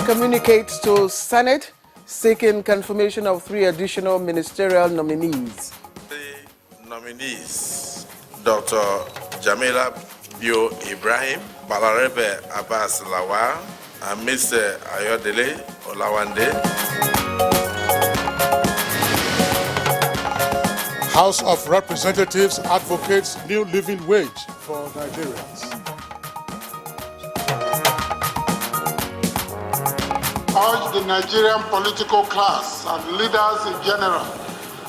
Communicates to Senate seeking confirmation of 3 additional ministerial nominees. The nominees, Dr. Jamila Bio Ibrahim, Balarebe Abbas Lawal, and Mr. Ayodele Olawande. House of Representatives advocates new living wage for Nigerians. Urge the Nigerian political class and leaders in general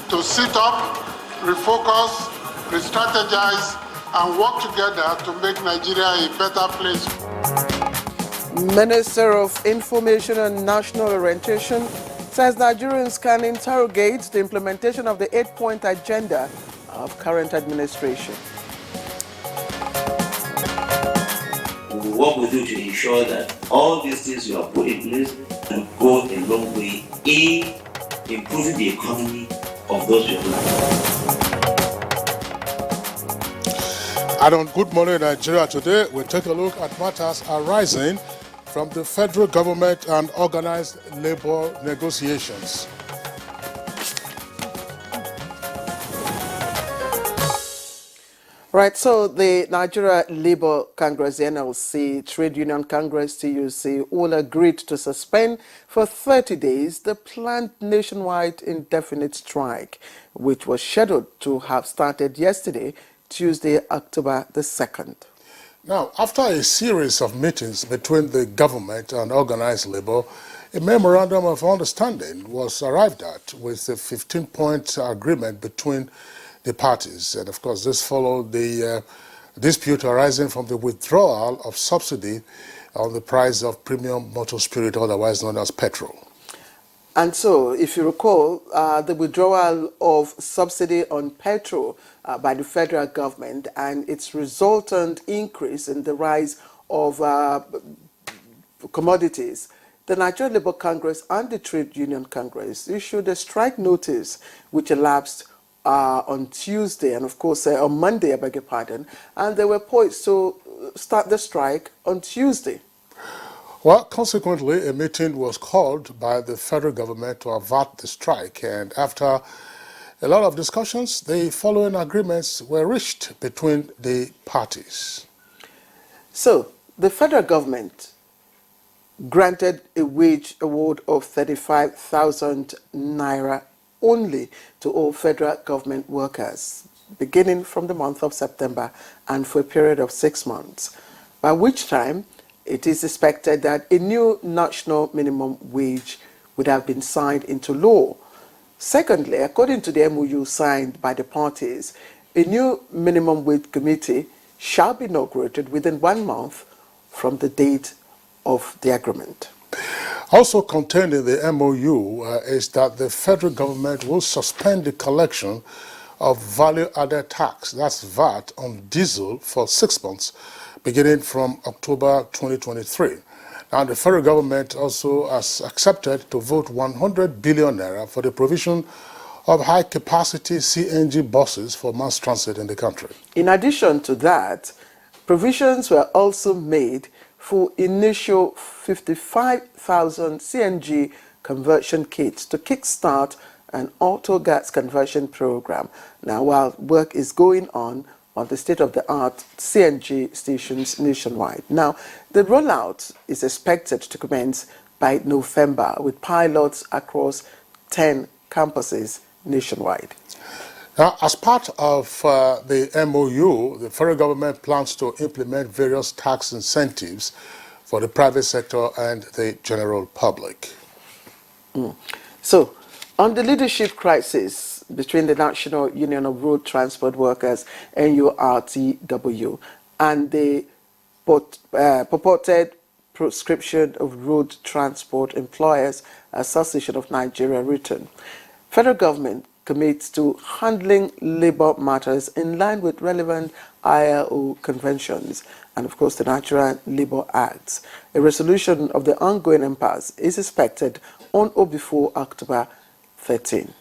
to sit up, refocus, re-strategize, and work together to make Nigeria a better place. Minister of Information and National Orientation says Nigerians can interrogate the implementation of the 8-point agenda of current administration. We will work with you to ensure that all these things you have put in place will go a long way in improving the economy of those people. And on Good Morning Nigeria today, we take a look at matters arising from the federal government and organized labor negotiations. Right, so the Nigeria Labour Congress, the NLC, Trade Union Congress, TUC, all agreed to suspend for 30 days the planned nationwide indefinite strike, which was scheduled to have started yesterday, Tuesday, October the 2nd. Now, after a series of meetings between the government and organized labor, a memorandum of understanding was arrived at with a 15-point agreement between the parties. And of course, this followed the dispute arising from the withdrawal of subsidy on the price of premium motor spirit, otherwise known as petrol. And so, if you recall, the withdrawal of subsidy on petrol by the federal government and its resultant increase in the rise of commodities, the Nigerian Labour Congress and the Trade Union Congress issued a strike notice which elapsed on Tuesday and, of course, on Monday, I beg your pardon, and they were poised to start the strike on Tuesday. Well, consequently, a meeting was called by the federal government to avert the strike, and after a lot of discussions, the following agreements were reached between the parties. So, the federal government granted a wage award of 35,000 naira only to all federal government workers, beginning from the month of September and for a period of 6 months, by which time it is expected that a new national minimum wage would have been signed into law. Secondly, according to the MOU signed by the parties, a new minimum wage committee shall be inaugurated within 1 month from the date of the agreement. Also contained in the MOU is that the federal government will suspend the collection of value-added tax, that's VAT, on diesel for 6 months, beginning from October 2023. Now, the federal government also has accepted to vote 100 billion naira for the provision of high-capacity CNG buses for mass transit in the country. In addition to that, provisions were also made for initial 55,000 CNG conversion kits to kickstart an auto gas conversion program. Now, while work is going on the state-of-the-art CNG stations nationwide. Now, the rollout is expected to commence by November with pilots across 10 campuses nationwide. Now, as part of the MOU, the federal government plans to implement various tax incentives for the private sector and the general public. So, on the leadership crisis between the National Union of Road Transport Workers, NURTW, and the purported Prescription of Road Transport Employers Association of Nigeria written. Federal government commits to handling labour matters in line with relevant ILO conventions and, of course, the Nigerian Labour Acts. A resolution of the ongoing impasse is expected on or before October 13.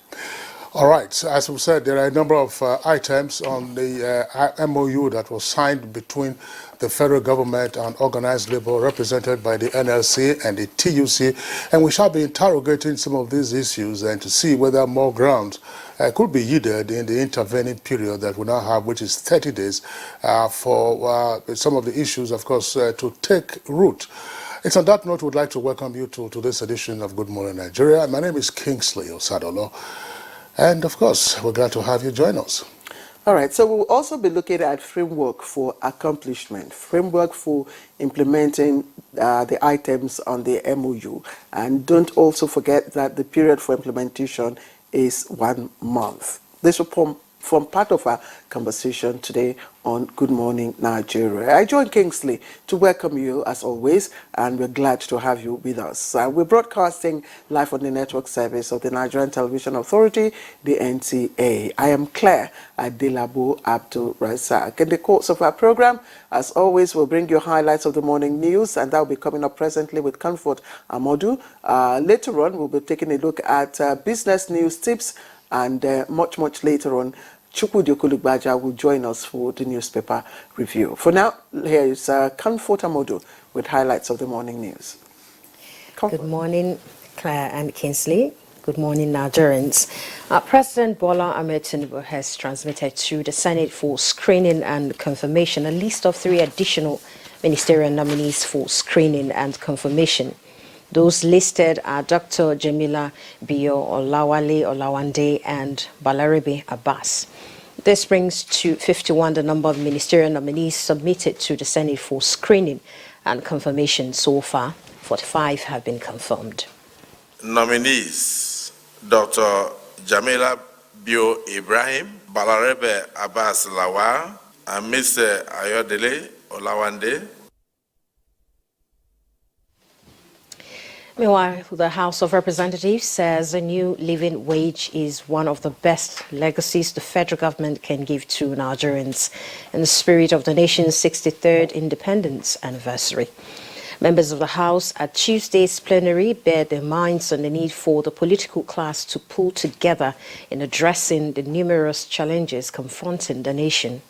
All right, so as we said, there are a number of items on the MOU that was signed between the federal government and organized labor represented by the NLC and the TUC, and we shall be interrogating some of these issues and to see whether more ground could be yielded in the intervening period that we now have, which is 30 days, for some of the issues, of course, to take root. It's on that note we'd like to welcome you to this edition of Good Morning Nigeria. My name is Kingsley Osadolo. And of course, we're glad to have you join us. All right, so we'll also be looking at framework for accomplishment, framework for implementing the items on the MOU. And don't also forget that the period for implementation is 1 month. This will form part of our conversation today on Good Morning Nigeria. I join Kingsley to welcome you as always, and we're glad to have you with us. We're broadcasting live on the network service of the Nigerian Television Authority, the NTA. I am Claire Adelabo Abdul Razak. In the course of our program, as always, we'll bring you highlights of the morning news, and that will be coming up presently with Comfort Amodu. Later on, we'll be taking a look at business news tips, and much later on, Chukwudi Okulugbaja will join us for the newspaper review. For now, here is Comfort Amodu with highlights of the morning news. Good morning, Claire and Kingsley. Good morning, Nigerians. President Bola Ahmed Tinubu has transmitted to the Senate for screening and confirmation a list of 3 additional ministerial nominees for screening and confirmation. Those listed are Dr. Jamila Bio Olawale Olawande and Balarabe Abbas. This brings to 51 the number of ministerial nominees submitted to the Senate for screening and confirmation so far. 45 have been confirmed. Nominees: Dr. Jamila Bio Ibrahim, Balarabe Abbas Lawal, and Mr. Ayodele Olawande. Meanwhile, the House of Representatives says a new living wage is one of the best legacies the federal government can give to Nigerians in the spirit of the nation's 63rd independence anniversary. Members of the House at Tuesday's plenary bared their minds on the need for the political class to pull together in addressing the numerous challenges confronting the nation.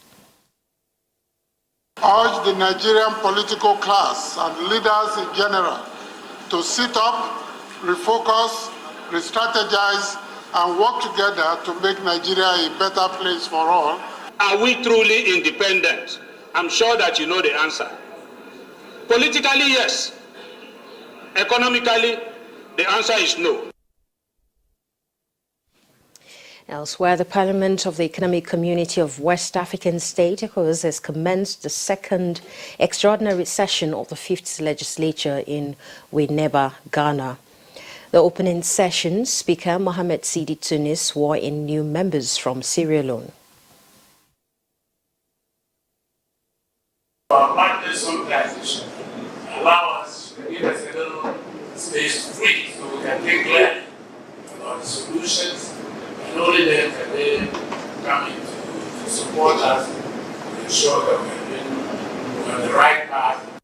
Urge the Nigerian political class and leaders in general to sit up, refocus, re-strategize, and work together to make Nigeria a better place for all. Are we truly independent? I'm sure that you know the answer. Politically, yes. Economically, the answer is no. Elsewhere, the Parliament of the Economic Community of West African States ECOWAS has commenced the second extraordinary session of the 5th legislature in Winneba, Ghana. The opening session, Speaker Mohamed Sidi Tunis swore in new members from Sierra Leone. Our partners organization allow us to give us a little space to breathe so we can think clearly about the solutions. And only then can they come in to support us to ensure that we're on the right path.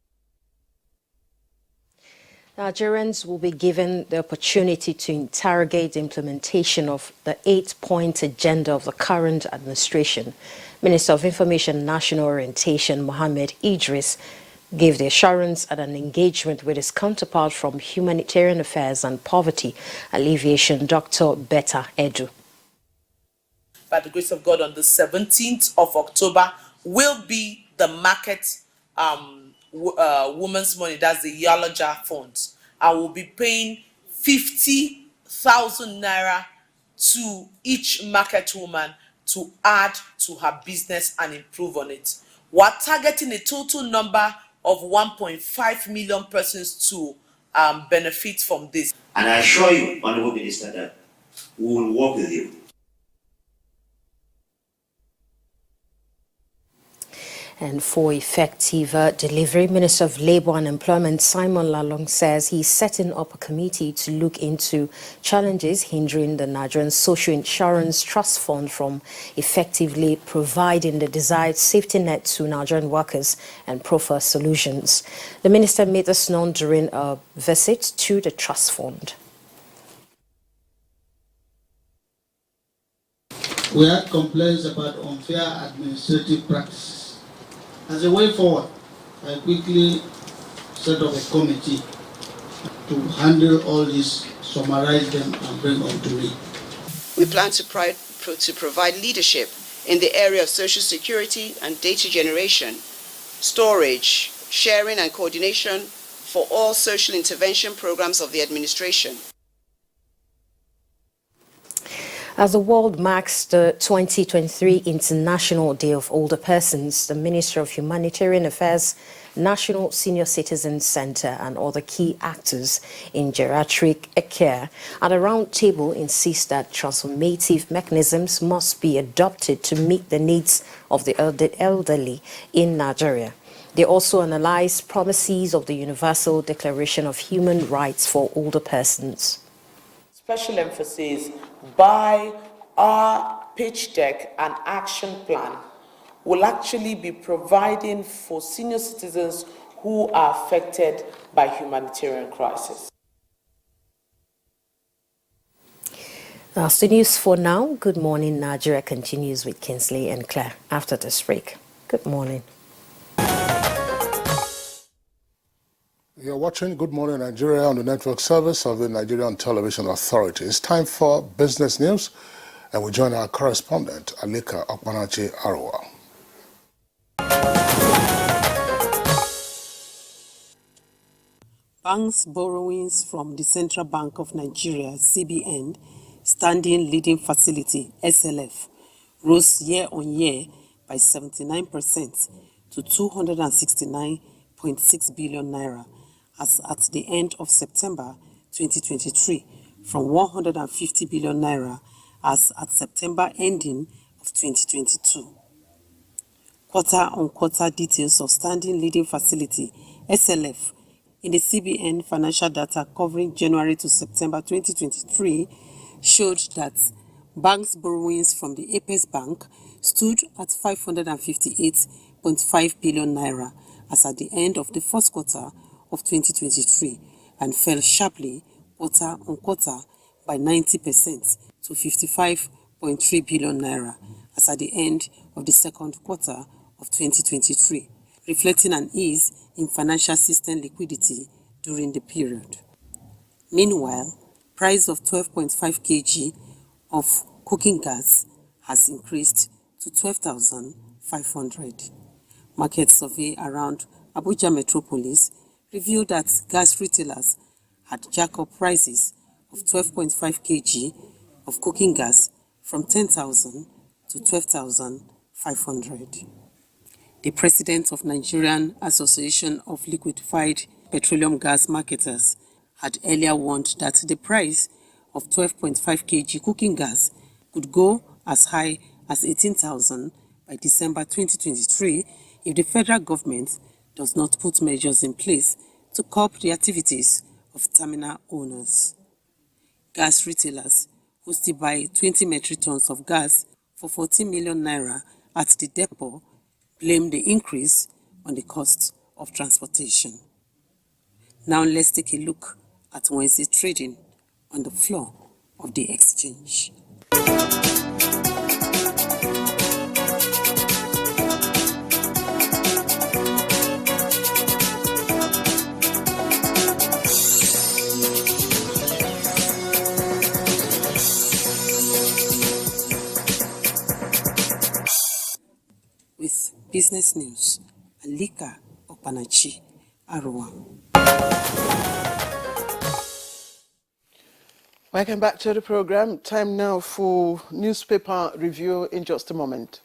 Nigerians will be given the opportunity to interrogate the implementation of the 8-point agenda of the current administration. Minister of Information and National Orientation, Mohammed Idris, gave the assurance at an engagement with his counterpart from Humanitarian Affairs and Poverty Alleviation, Dr. Betta Edu. By the grace of God, on the 17th of October will be the market women's money, that's the Yalaja funds. I will be paying 50,000 naira to each market woman to add to her business and improve on it. We're targeting a total number of 1.5 million persons to benefit from this. And I assure you, Honorable Minister, that we will work with you. And for effective delivery, Minister of Labour and Employment Simon Lalong says he's setting up a committee to look into challenges hindering the Nigerian Social Insurance Trust Fund from effectively providing the desired safety net to Nigerian workers and proffer solutions. The minister made this known during a visit to the trust fund. We had complaints about unfair administrative practices. As a way forward, I quickly set up a committee to handle all this, summarize them, and bring on to me. We plan to provide leadership in the area of social security and data generation, storage, sharing, and coordination for all social intervention programs of the administration. As the world marks the 2023 International Day of Older Persons, the Ministry of Humanitarian Affairs, National Senior Citizens Center, and other key actors in geriatric care at a round table insist that transformative mechanisms must be adopted to meet the needs of the elderly in Nigeria. They also analyze promises of the Universal Declaration of Human Rights for Older Persons. Special emphasis by our pitch deck and action plan will actually be providing for senior citizens who are affected by humanitarian crisis. That's the news for now. Good morning, Nigeria continues with Kinsley and Claire after this break. Good morning. You're watching Good Morning Nigeria on the network service of the Nigerian Television Authority. It's time for business news, and we join our correspondent, Alika Okpanachi Arwa. Banks' borrowings from the Central Bank of Nigeria, CBN, Standing Leading Facility, SLF, rose year-on-year by 79% to 269.6 billion naira as at the end of September 2023, from 150 billion naira as at September ending of 2022. Quarter-on-quarter details of Standing Leading Facility, SLF, in the CBN financial data covering January to September 2023 showed that banks' borrowings from the Apex Bank stood at 558.5 billion naira as at the end of the first quarter of 2023 and fell sharply quarter-on-quarter by 90% to 55.3 billion naira as at the end of the second quarter of 2023, reflecting an ease in financial system liquidity during the period. Meanwhile, price of 12.5 kg of cooking gas has increased to 12,500. Market survey around Abuja metropolis revealed that gas retailers had jacked up prices of 12.5 kg of cooking gas from 10,000 to 12,500. The president of Nigerian Association of Liquefied Petroleum Gas Marketers had earlier warned that the price of 12.5 kg cooking gas could go as high as 18,000 by December 2023 if the federal government does not put measures in place to curb the activities of terminal owners. Gas retailers who still buy 20 metric tons of gas for 14 million naira at the depot blame the increase on the cost of transportation. Now let's take a look at Wednesday trading on the floor of the exchange. With business news, Alika Okpanachi Arwa. Welcome back to the program. Time now for newspaper review in just a moment.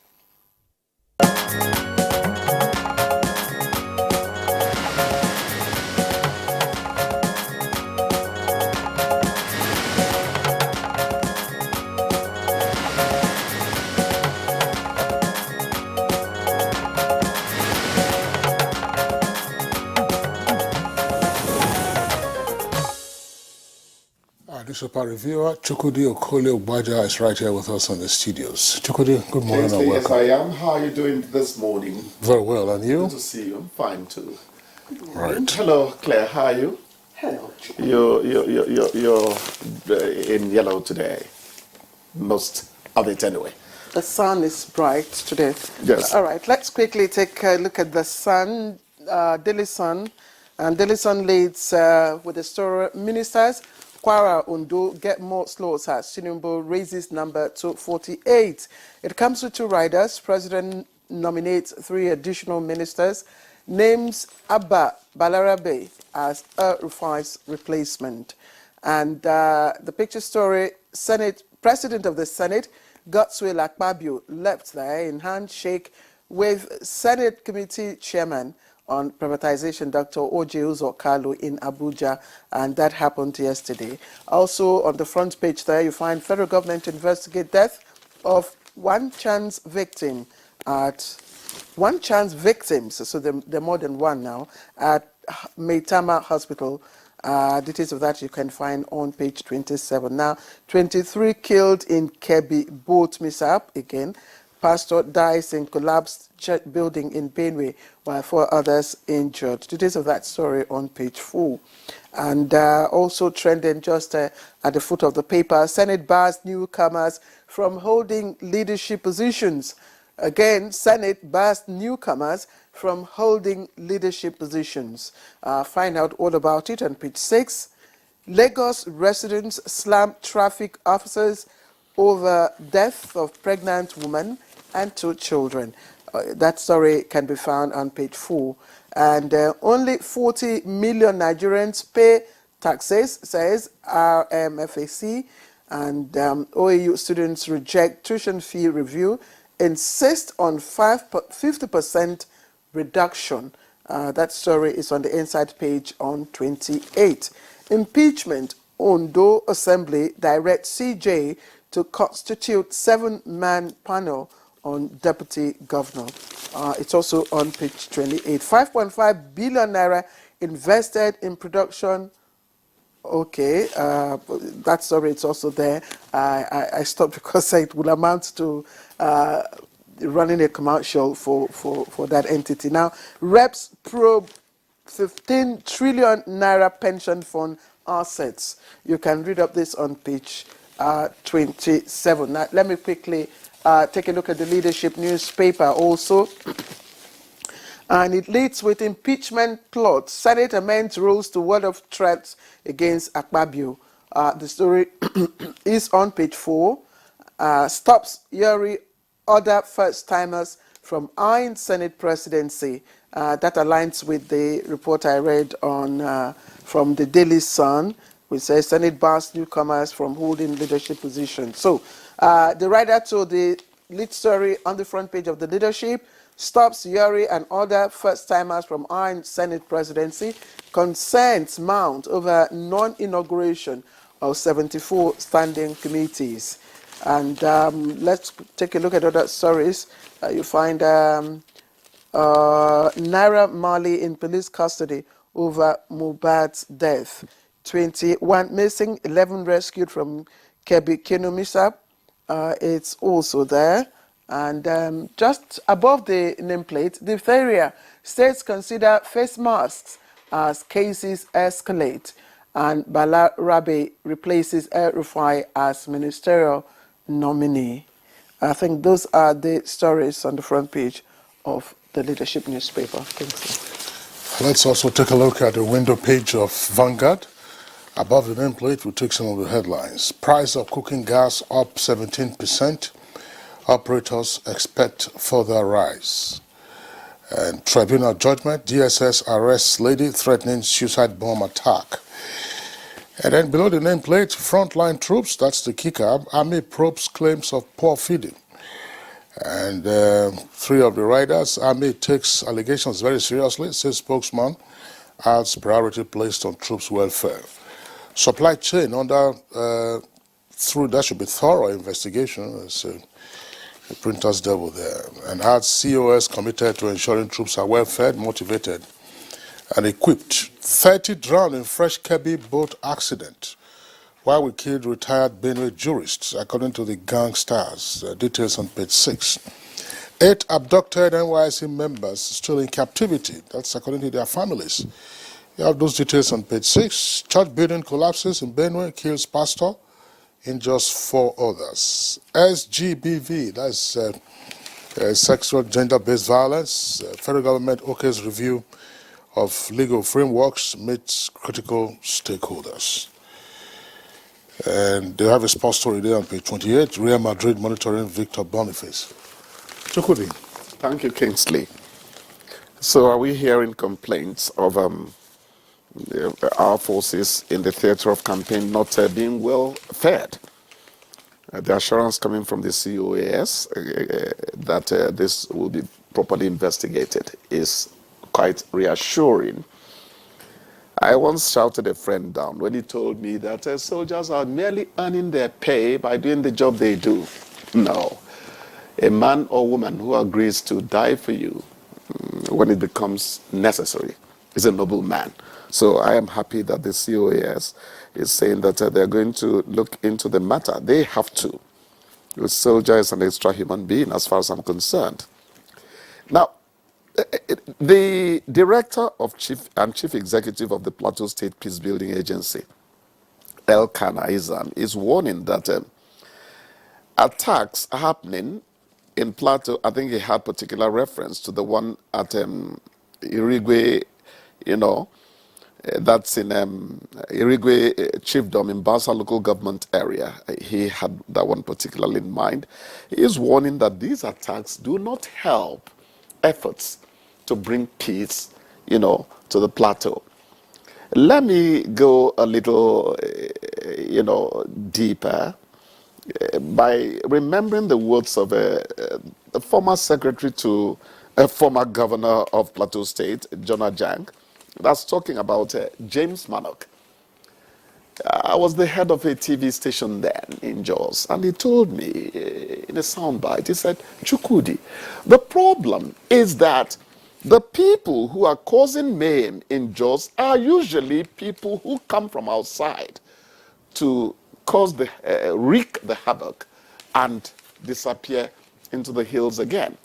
Newspaper reviewer Chukwudi Okole-Ogbaja is right here with us in the studios. Chukwudi, good morning and welcome. Yes, I am. How are you doing this morning? Very well, and you? Good to see you. I'm fine too. Right. Hello, Claire. How are you? Hello. You're in yellow today. Most of it anyway. The sun is bright today. Yes. All right, let's quickly take a look at the Sun, Daily Sun. And Daily Sun leads with the story, Ministers, Kwara Ondo get more slots as Tinubu raises number to 48. It comes with two riders. President nominates 3 additional ministers, names Abba Balarabe as Rufai's replacement. And the picture story, President of the Senate, Godswill Akpabio, left there in handshake with Senate Committee Chairman on Privatization, Dr. O.J. Uzor-Kalu in Abuja, and that happened yesterday. Also, on the front page there, you find federal government to investigate death of one chance victims, so there are more than one now, at Maitama Hospital. Details of that you can find on page 27. Now, 23 killed in Kebbi boat mishap again. Pastor dies in collapsed church building in Benue, while 4 others injured. Details of that story on page 4. And also trending just at the foot of the paper, Senate bars newcomers from holding leadership positions. Again, Senate bars newcomers from holding leadership positions. Find out all about it on page 6. Lagos residents slam traffic officers over death of pregnant woman and 2 children. That story can be found on page 4. And only 40 million Nigerians pay taxes, says RMFAC. And OAU students reject tuition fee review, insist on 50% reduction. That story is on the inside page on 28. Impeachment, Ondo Assembly directs CJ to constitute 7-man panel on deputy governor. It's also on page 28. 5.5 billion naira invested in production. Okay, that story is also there. I stopped because it will amount to running a commercial for that entity. Now, reps probe 15 trillion naira pension fund assets. You can read up this on page 27. Now, let me quickly take a look at the leadership newspaper also. And it leads with impeachment plot. Senate amends rules to ward off threats against Akpabio. The story is on page 4. Stops Yuri other first-timers from eyeing Senate presidency. That aligns with the report I read on from the Daily Sun, which says Senate bars newcomers from holding leadership positions. So the writer to the lead story on the front page of the leadership stops Yuri and other first-timers from eyeing Senate presidency. Concerns mount over non-inauguration of 74 standing committees. And let's take a look at other stories. You find Naira Marley in police custody over Mohbad's death. 21 missing, 11 rescued from Kebbi Kano mishap. It's also there. And just above the nameplate, diphtheria. States consider face masks as cases escalate. And Balarabe replaces El-Rufai as ministerial nominee. I think those are the stories on the front page of the leadership newspaper. Let's also take a look at the window page of Vanguard. Above the nameplate, we'll take some of the headlines. Price of cooking gas up 17%. Operators expect further rise. And tribunal judgment, DSS arrests lady threatening suicide bomb attack. And then below the nameplate, frontline troops, that's the kicker. Army probes claims of poor feeding. And 3 of the riders, Army takes allegations very seriously, says spokesman, adds priority placed on troops' welfare. Supply chain under, through that should be thorough investigation, as the printer's devil there. And adds COS committed to ensuring troops are well fed, motivated, and equipped. 30 drowned in fresh Kebbi boat accident. while we killed retired Benue jurists, according to the gangsters. Details on page 6. 8 abducted NYC members still in captivity. That's according to their families. You have those details on page 6. Church building collapses in Benue, kills pastor, injures 4 others. SGBV, that's sexual gender-based violence. Federal government okays review of legal frameworks meets critical stakeholders. And they have a sports story there on page 28. Real Madrid monitoring Victor Boniface. Chukudi. Thank you, Kingsley. So are we hearing complaints of our forces in the theater of campaign not being well fed? The assurance coming from the COAS that this will be properly investigated is quite reassuring. I once shouted a friend down when he told me that soldiers are merely earning their pay by doing the job they do. No. A man or woman who agrees to die for you when it becomes necessary is a noble man. So I am happy that the COAS is saying that they're going to look into the matter. They have to. A soldier is an extra human being as far as I'm concerned. Now, the director of chief executive of the Plateau State Peacebuilding Agency, Elkanah Izam, is warning that attacks are happening in Plateau. I think he had particular reference to the one at Irigwe, that's in Irigwe Chiefdom in Basa local government area. He had that one particularly in mind. He is warning that these attacks do not help efforts to bring peace, to the plateau. Let me go a little, deeper by remembering the words of a former secretary to a former governor of Plateau State, Jonah Jang, that's talking about James Mannock. I was the head of a TV station then in Jos, and he told me in a soundbite, he said, Chukudi, the problem is that the people who are causing mayhem in Jos are usually people who come from outside to cause wreak the havoc and disappear into the hills again.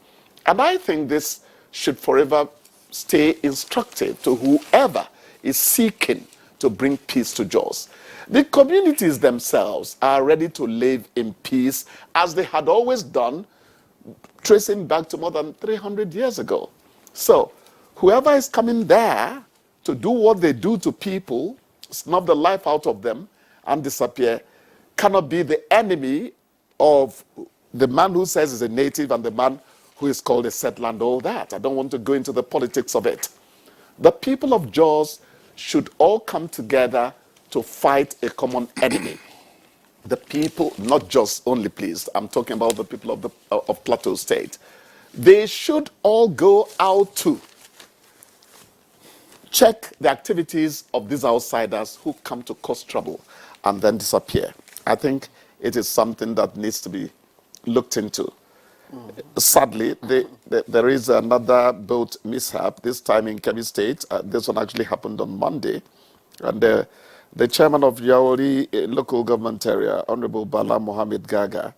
And I think this should forever stay instructive to whoever is seeking to bring peace to Jos. The communities themselves are ready to live in peace as they had always done, tracing back to more than 300 years ago. So, whoever is coming there to do what they do to people, snub the life out of them, and disappear, cannot be the enemy of the man who says he's a native and the man who is called a settler and all that. I don't want to go into the politics of it. The people of Jos should all come together to fight a common enemy. The people, not just only, please, I'm talking about the people of Plateau State. They should all go out to check the activities of these outsiders who come to cause trouble and then disappear. I think it is something that needs to be looked into. Sadly, there is another boat mishap, this time in Kebbi State. This one actually happened on Monday. And the chairman of Yaori local government area, Honorable Bala Mohammed Gaga,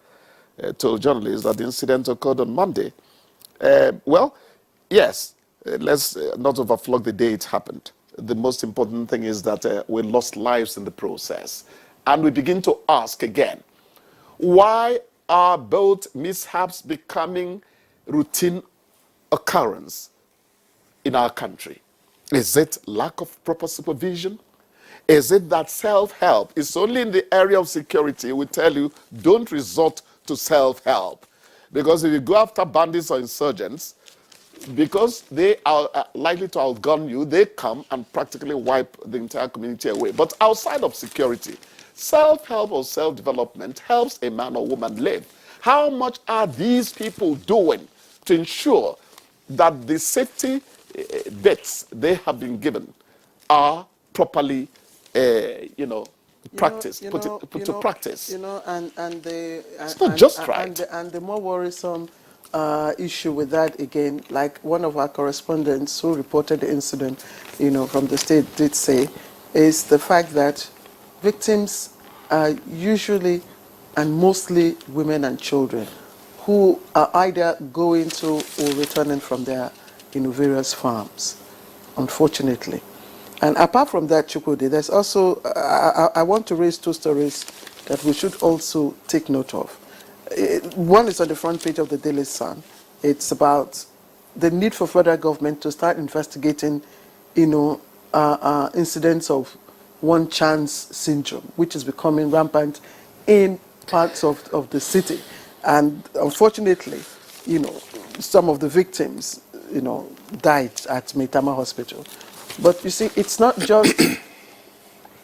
told journalists that the incident occurred on Monday. Well, yes, let's not overflog the day it happened. The most important thing is that we lost lives in the process. And we begin to ask again, why are boat mishaps becoming routine occurrence in our country? Is it lack of proper supervision? Is it that self-help? It's only in the area of security we tell you, don't resort to self-help. Because if you go after bandits or insurgents, because they are likely to outgun you, they come and practically wipe the entire community away. But outside of security, self-help or self-development helps a man or woman live. How much are these people doing to ensure that the safety bets they have been given are properly, practiced, put to practice? It's not just right. And the more worrisome issue with that, again, like one of our correspondents who reported the incident, from the state did say, is the fact that victims are usually and mostly women and children who are either going to or returning from their various farms, unfortunately. And apart from that, Chukwudi, there's also, I want to raise two stories that we should also take note of. One is on the front page of the Daily Sun. It's about the need for federal government to start investigating, incidents of one chance syndrome, which is becoming rampant in parts of the city. And unfortunately, some of the victims, died at Maitama Hospital. But you see, it's not just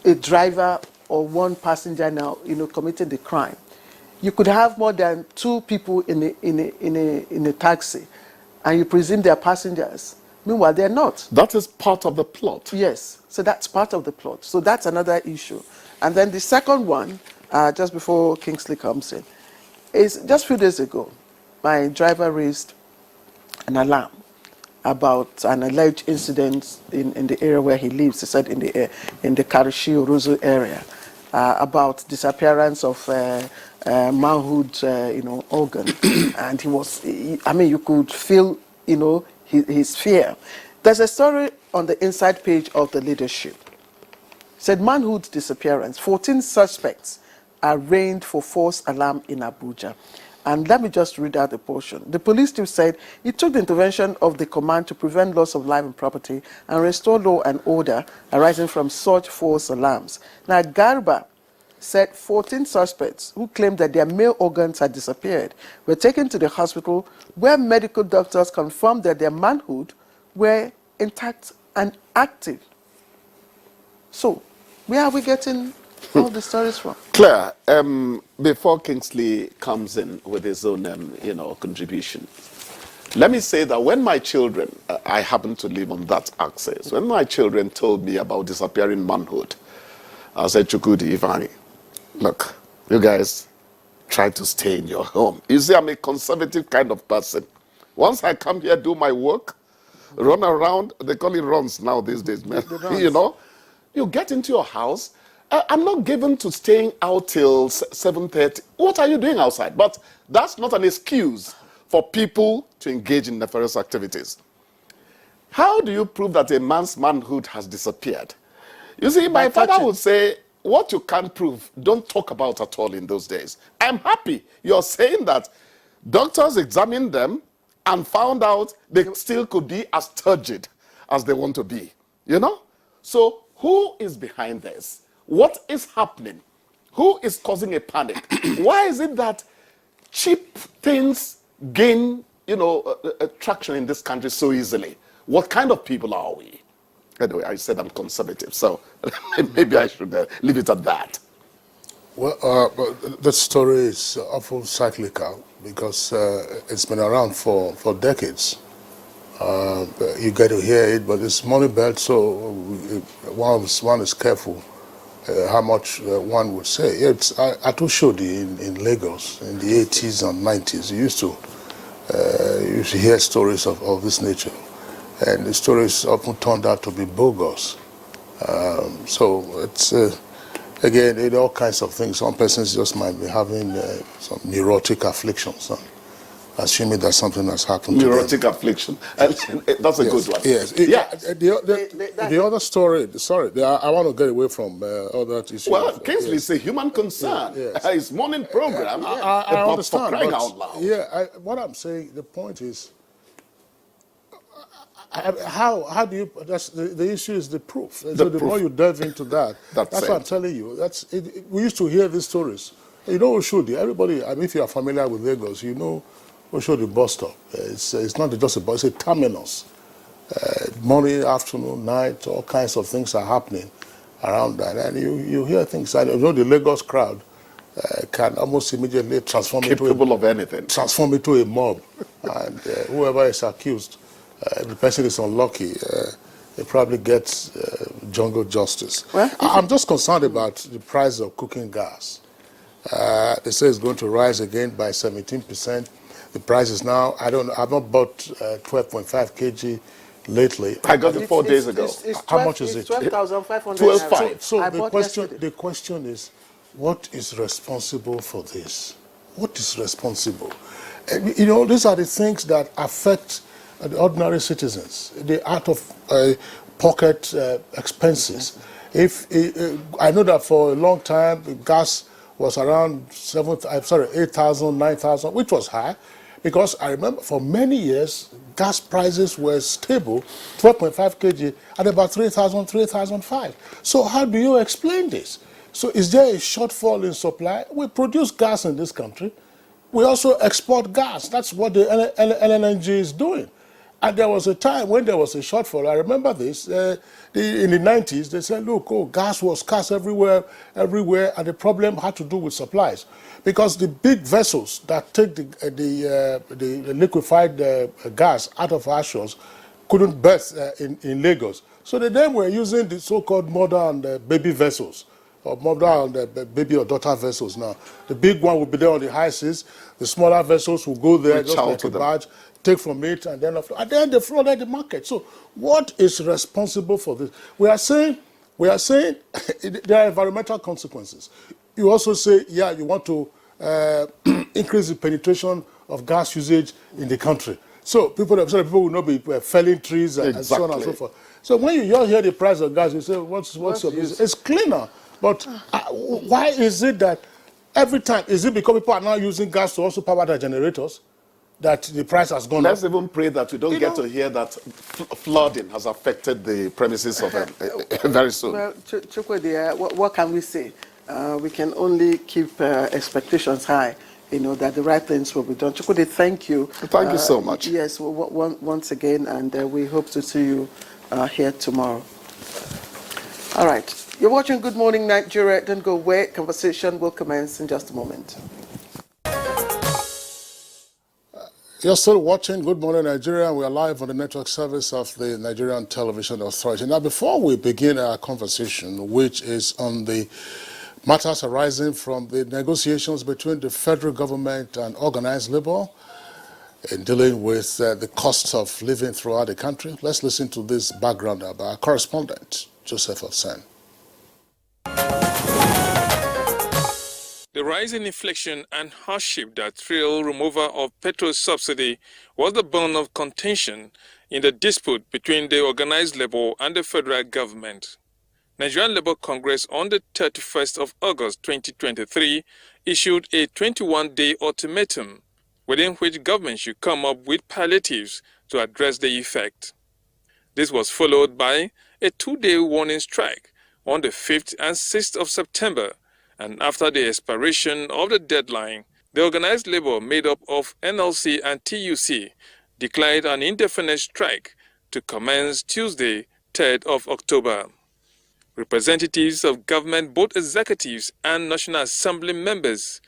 a driver or one passenger now, committing the crime. You could have more than two people in a taxi, and you presume they're passengers. Meanwhile, they're not. That is part of the plot. Yes, so that's part of the plot. So that's another issue. And then the second one, just before Kingsley comes in, is just a few days ago, my driver raised an alarm about an alleged incident in the area where he lives. He said in the Karishi Orozo area, about disappearance of manhood, organ, and he was. You could feel, his fear. There's a story on the inside page of the Leadership. It said manhood disappearance. 14 suspects arraigned for false alarm in Abuja. And let me just read out the portion. The police chief said it took the intervention of the command to prevent loss of life and property and restore law and order arising from such false alarms. Now, Garba said 14 suspects who claimed that their male organs had disappeared were taken to the hospital where medical doctors confirmed that their manhood were intact and active. So, where are we getting all the stories from? Claire, before Kingsley comes in with his own, contribution, let me say that when my children, I happen to live on that axis, when my children told me about disappearing manhood, I said, Chukwudi, Ivani, look, you guys try to stay in your home. You see, I'm a conservative kind of person. Once I come here, do my work, run around, they call it runs now these days, man. You get into your house. I'm not given to staying out till 7:30. What are you doing outside? But that's not an excuse for people to engage in nefarious activities. How do you prove that a man's manhood has disappeared? You see, my father would say, what you can't prove, don't talk about at all in those days. I'm happy you're saying that doctors examined them and found out they still could be as turgid as they want to be. So who is behind this? What is happening? Who is causing a panic? Why is it that cheap things gain, traction in this country so easily? What kind of people are we? Anyway, I said I'm conservative, so maybe I should leave it at that. Well, the story is awful cyclical because it's been around for decades. You get to hear it, but it's money belt, so one is careful how much one would say. I told Shodi in Lagos in the 80s and 90s. You used to hear stories of this nature, and the stories often turned out to be bogus. So it's again, all kinds of things. Some persons just might be having some neurotic afflictions, assuming that something has happened to them. Neurotic affliction. That's a good one. Yes. The other story, I want to get away from all that issue. Well, Kingsley is a human concern. His morning program. I understand. For crying out loud. What I'm saying, the point is, how do you, the issue is the proof. So the more you delve into that, that's what I'm telling you. We used to hear these stories. Oshodi, everybody, if you are familiar with Lagos, Oshodi bus stop. It's not just a bus, it's a terminus. Morning, afternoon, night, all kinds of things are happening around that. And you hear things. The Lagos crowd can almost immediately transform into a mob. And whoever is accused, if the person is unlucky, they probably get jungle justice. I'm just concerned about the price of cooking gas. They say it's going to rise again by 17%. The price is now, I've not bought 12.5 kg lately. I got it 4 days ago. How much is it? 12,500. 12,500. So the question is, what is responsible for this? What is responsible? You know, these are the things that affect the ordinary citizens, the out-of-pocket expenses. If I know that for a long time, the gas was around 8,000, 9,000, which was high, because I remember for many years, gas prices were stable, 12.5 kg at about 3,000, 3,005. So how do you explain this? So is there a shortfall in supply? We produce gas in this country. We also export gas. That's what the LNG is doing. And there was a time when there was a shortfall. I remember this. In the 90s, they said, look, gas was scarce everywhere, and the problem had to do with supplies. Because the big vessels that take the liquefied gas out of our shores couldn't berth in Lagos. So they then were using the so-called mother and baby vessels, or mother and baby or daughter vessels now. The big one will be there on the high seas. The smaller vessels will go there just like a barge, take from it, and then they flooded the market. So what is responsible for this? We are saying there are environmental consequences. You also say, yeah, you want to increase the penetration of gas usage in the country. So people will not be felling trees and so on and so forth. So when you hear the price of gas, you say, what's your business? It's cleaner. But why is it that every time, is it because people are now using gas to also power their generators that the price has gone up? Let's even pray that we don't get to hear that flooding has affected the premises of very soon. Well, Chukwudi, what can we say? We can only keep expectations high, that the right things will be done. Chukwudi, thank you. Thank you so much. Yes, once again, and we hope to see you here tomorrow. All right. You're watching Good Morning Nigeria. Don't go away. Conversation will commence in just a moment. You're still watching Good Morning Nigeria. We are live on the network service of the Nigerian Television Authority. Now, before we begin our conversation, which is on the matters arising from the negotiations between the federal government and organized labor in dealing with the costs of living throughout the country, let's listen to this background by our correspondent, Joseph Ofsen. The rise in inflation and hardship that trailed removal of petrol subsidy was the bone of contention in the dispute between the organized labor and the federal government. Nigerian Labour Congress on the 31st of August 2023 issued a 21-day ultimatum within which government should come up with palliatives to address the effect. This was followed by a 2-day warning strike on the 5th and 6th of September, and after the expiration of the deadline, the organized labor made up of NLC and TUC declared an indefinite strike to commence Tuesday, 3rd of October. Representatives of government, both executives and National Assembly members,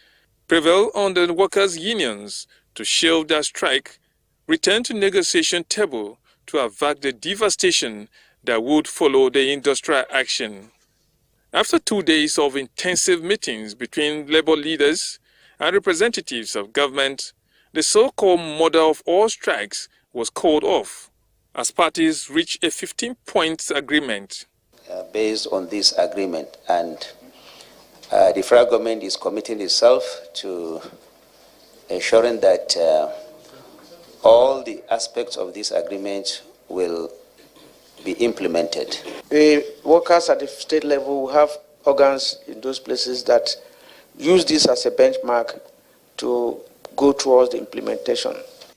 prevailed on the workers' unions to shelve their strike, return to negotiation table to avert the devastation that would follow the industrial action. After 2 days of intensive meetings between labor leaders and representatives of government, the so-called mother of all strikes was called off as parties reached a 15-point agreement. Based on this agreement, and the federal government is committing itself to ensuring that all the aspects of this agreement will be implemented. The workers at the state level will have organs in those places that use this as a benchmark to go towards the implementation.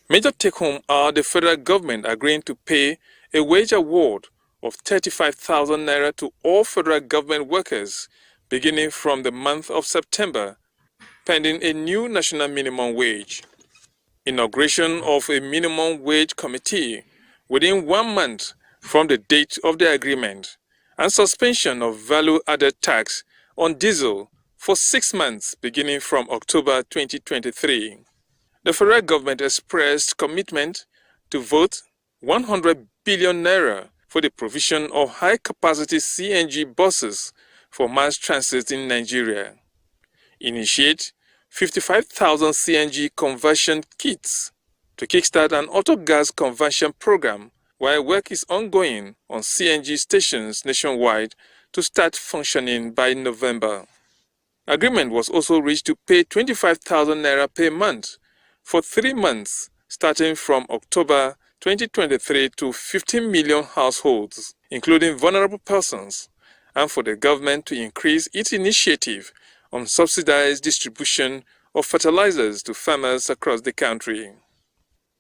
Major take-home are the federal government agreeing to pay a wage award of 35,000 naira to all federal government workers beginning from the month of September, pending a new national minimum wage. Inauguration of a minimum wage committee within 1 month from the date of the agreement, and suspension of value-added tax on diesel for 6 months beginning from October 2023. The federal government expressed commitment to vote 100 billion naira for the provision of high-capacity CNG buses for mass transit in Nigeria. Initiate 55,000 CNG conversion kits to kickstart an auto-gas conversion program while work is ongoing on CNG stations nationwide to start functioning by November. Agreement was also reached to pay 25,000 naira per month for 3 months, starting from October 2023 to 15 million households, including vulnerable persons, and for the government to increase its initiative on subsidized distribution of fertilizers to farmers across the country.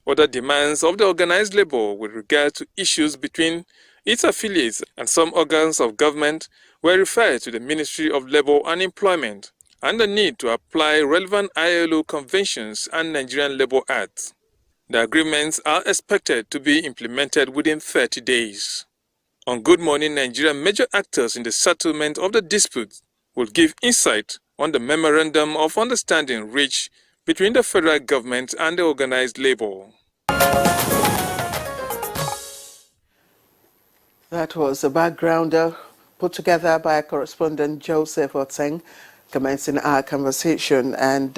Other demands of the organized labor with regard to issues between its affiliates and some organs of government were referred to the Ministry of Labor and Employment, and the need to apply relevant ILO conventions and Nigerian Labour Act. The agreements are expected to be implemented within 30 days. On Good Morning Nigeria, major actors in the settlement of the dispute will give insight on the Memorandum of Understanding reached between the federal government and the organized labor. That was a background put together by correspondent Joseph Oteng, commencing our conversation. And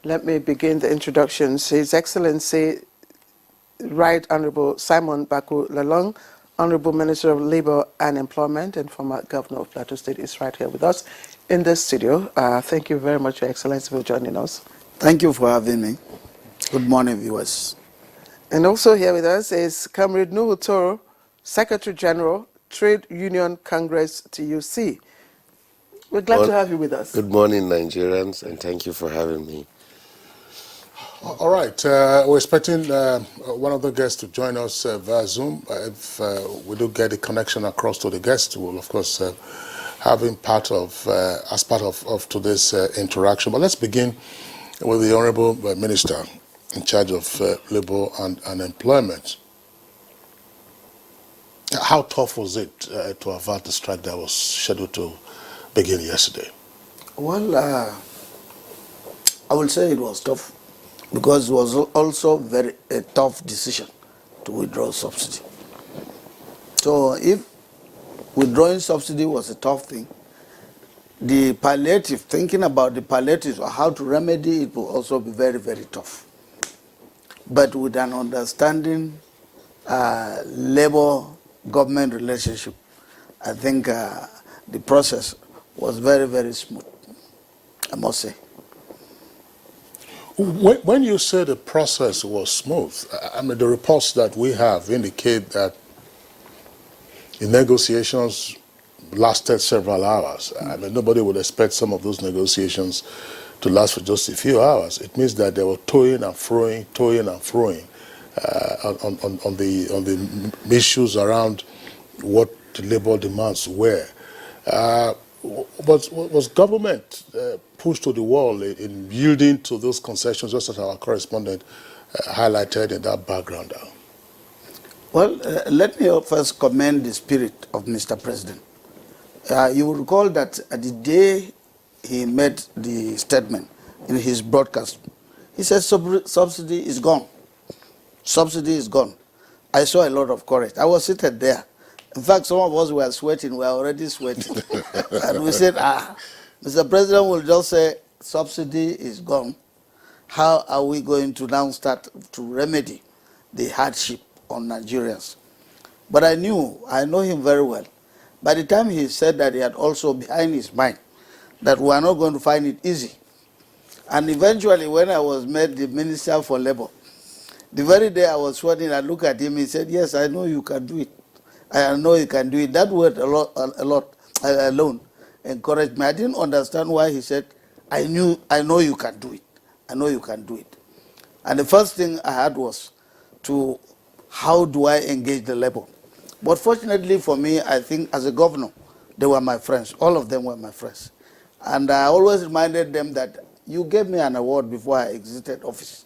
let me begin the introductions. His Excellency, Right Honorable Simon Baku Lalong, Honorable Minister of Labour and Employment and former Governor of Plateau State, is right here with us in the studio. Thank you very much, Your Excellency, for joining us. Thank you for having me. Good morning, viewers. And also here with us is Comrade Nuhu Toro, Secretary General, Trade Union Congress TUC. We're glad to have you with us. Good morning, Nigerians, and thank you for having me. All right, we're expecting one of the guests to join us via Zoom. If we do get a connection across to the guest, we'll of course have him as part of today's interaction. But let's begin with the Honorable Minister in charge of Labour and Employment. How tough was it to avert the strike that was scheduled to begin yesterday? Well, I will say it was tough because it was also a tough decision to withdraw subsidy. So if withdrawing subsidy was a tough thing, the palliative, thinking about the palliatives or how to remedy it will also be very, very tough. But with an understanding labor-government relationship, I think the process was very, very smooth, I must say. When you say the process was smooth, I mean, the reports that we have indicate that the negotiations lasted several hours. I mean, nobody would expect some of those negotiations to last for just a few hours. It means that they were toing and froing on the issues around what the labor demands were. Was government pushed to the wall in yielding to those concessions, just as our correspondent highlighted in that background? Well, let me first commend the spirit of Mr. President. You will recall that the day he made the statement in his broadcast, he said subsidy is gone. Subsidy is gone. I saw a lot of courage. I was seated there. In fact, some of us were sweating. We were already sweating. And we said, Mr. President will just say subsidy is gone. How are we going to now start to remedy the hardship on Nigerians? But I know him very well. By the time he said that, he had also behind his mind that we are not going to find it easy. And eventually, when I was made the Minister for Labour, the very day I was sworn in, I looked at him, he said, yes, I know you can do it. I know you can do it. That word alone encouraged me. I didn't understand why he said, I know you can do it. I know you can do it. And the first thing I had was how do I engage the labor? But fortunately for me, I think as a governor, they were my friends. All of them were my friends. And I always reminded them that you gave me an award before I exited office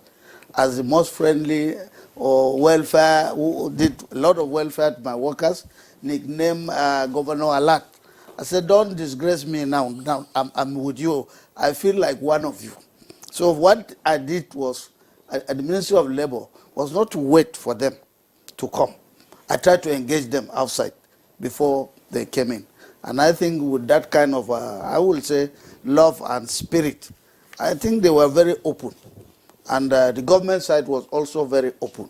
as the most friendly or welfare, who did a lot of welfare to my workers, nicknamed Governor Alert. I said, don't disgrace me now. Now I'm with you. I feel like one of you. So what I did was, at the Ministry of Labour, was not to wait for them to come. I tried to engage them outside before they came in. And I think with that kind of, I will say, love and spirit, I think they were very open. And the government side was also very open.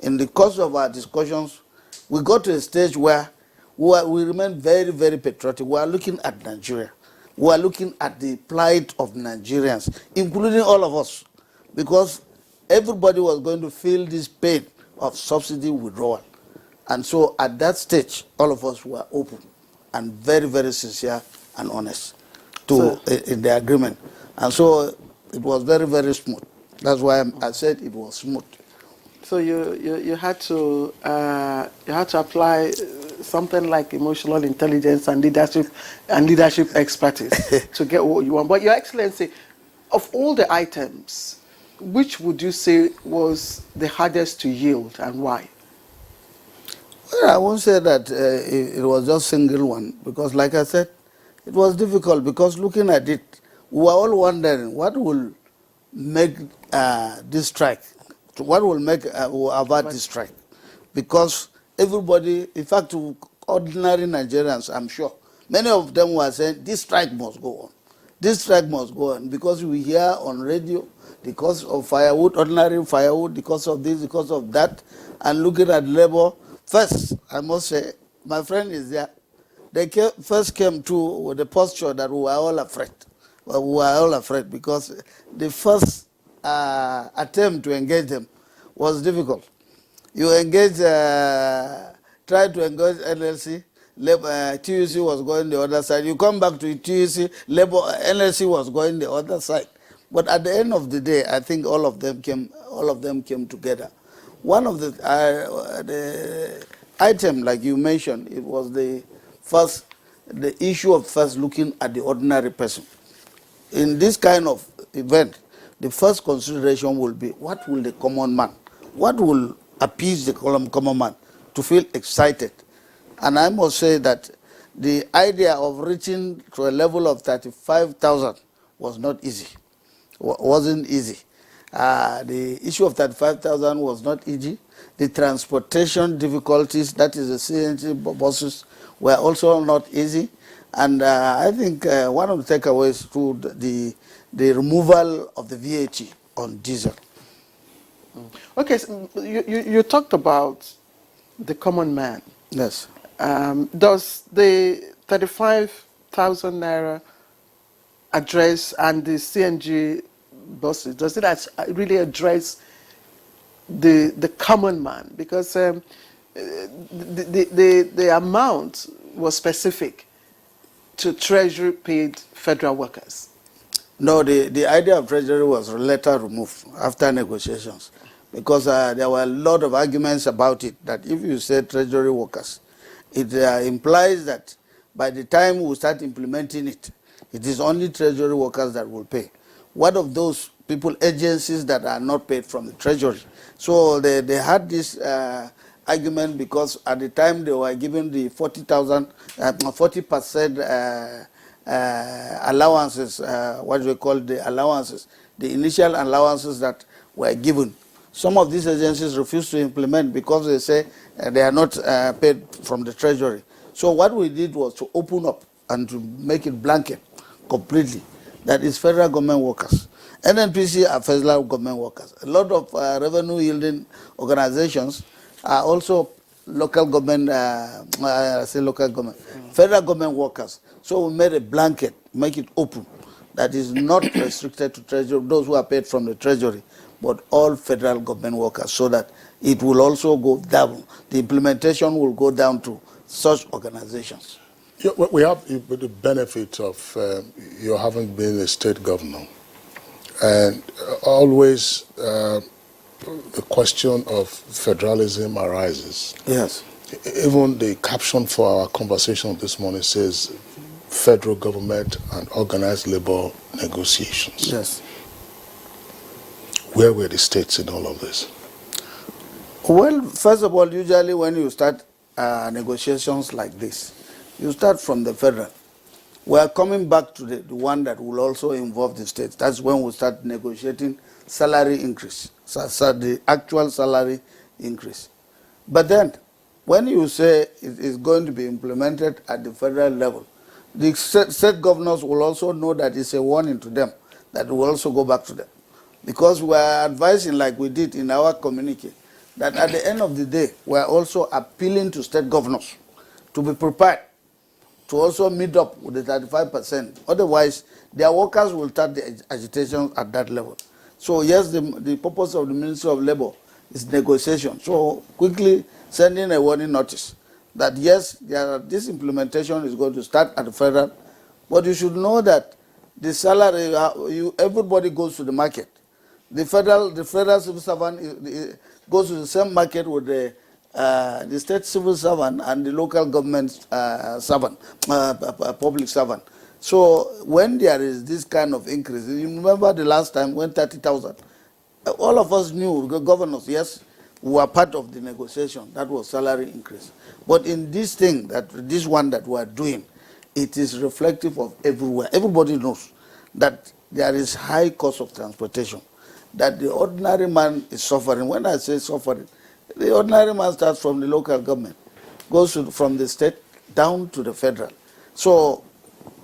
In the course of our discussions, we got to a stage where we remained very, very patriotic. We are looking at Nigeria. we are looking at the plight of Nigerians, including all of us, because everybody was going to feel this pain of subsidy withdrawal. And so at that stage, all of us were open and very, very sincere and honest in the agreement. And so it was very, very smooth. That's why I said it was smooth. So you had to apply something like emotional intelligence and leadership expertise to get what you want. But Your Excellency, of all the items, which would you say was the hardest to yield and why? Well, I won't say that it was just single one, because like I said, it was difficult, because looking at it, we were all wondering what will make this strike, what will make avert this strike, because everybody, in fact, ordinary Nigerians, I'm sure, many of them were saying this strike must go on. This strike must go on, because we hear on radio the cost of firewood, ordinary firewood, the cost of this, the cost of that, and looking at labor. First, I must say, my friend is there. They first came to with the posture that we were all afraid. Well, we were all afraid because the first attempt to engage them was difficult. You engage, try to engage NLC, TUC was going the other side. You come back to TUC, NLC was going the other side. But at the end of the day, I think all of them came together. One of the item, like you mentioned, it was the issue of first looking at the ordinary person. In this kind of event, the first consideration will be, what will the common man, what will appease the common man to feel excited? And I must say that the idea of reaching to a level of 35,000 was not easy, wasn't easy. The issue of 35,000 was not easy. The transportation difficulties, that is the CNG buses, were also not easy. And I think one of the takeaways to the removal of the VAT on diesel. Okay, so you talked about the common man. Yes. Does the 35,000 naira address and the CNG buses, does it really address the common man? Because the amount was specific to Treasury paid federal workers. No, the idea of Treasury was later removed after negotiations, because there were a lot of arguments about it, that if you say Treasury workers, it implies that by the time we start implementing it, it is only Treasury workers that will pay. What of those people, agencies that are not paid from the Treasury? So they had this argument, because at the time they were given the 40% allowances, what we call the allowances, the initial allowances that were given. Some of these agencies refused to implement because they say they are not paid from the Treasury. So what we did was to open up and to make it blanket completely. That is federal government workers. NNPC are federal government workers. A lot of revenue yielding organizations are also local government, federal government workers. So we made a blanket, make it open, that is not restricted to Treasury, those who are paid from the Treasury, but all federal government workers, so that it will also go down. The implementation will go down to such organizations. Yeah, we have the benefit of you having been a state governor, and always the question of federalism arises. Yes. Even the caption for our conversation this morning says federal government and organized labor negotiations. Yes. Where were the states in all of this? Well, first of all, usually when you start negotiations like this, you start from the federal. We are coming back to the one that will also involve the states. That's when we start negotiating salary increase, so the actual salary increase. But then, when you say it is going to be implemented at the federal level, the state governors will also know that it's a warning to them, that will also go back to them. Because we are advising, like we did in our communique, that at the end of the day, we are also appealing to state governors to be prepared to also meet up with the 35%. Otherwise, their workers will start the agitation at that level. So yes, the purpose of the Ministry of Labour is negotiation. So quickly sending a warning notice that yes, this implementation is going to start at the federal, but you should know that the salary, everybody goes to the market. The federal civil servant goes to the same market with the state civil servant and the local government servant, public servant. So when there is this kind of increase, you remember the last time when 30,000, all of us knew, the governors, yes, we were part of the negotiation. That was salary increase. But in this thing, this one that we are doing, it is reflective of everywhere. Everybody knows that there is high cost of transportation, that the ordinary man is suffering. When I say suffering, the ordinary man starts from the local government, goes from the state down to the federal. So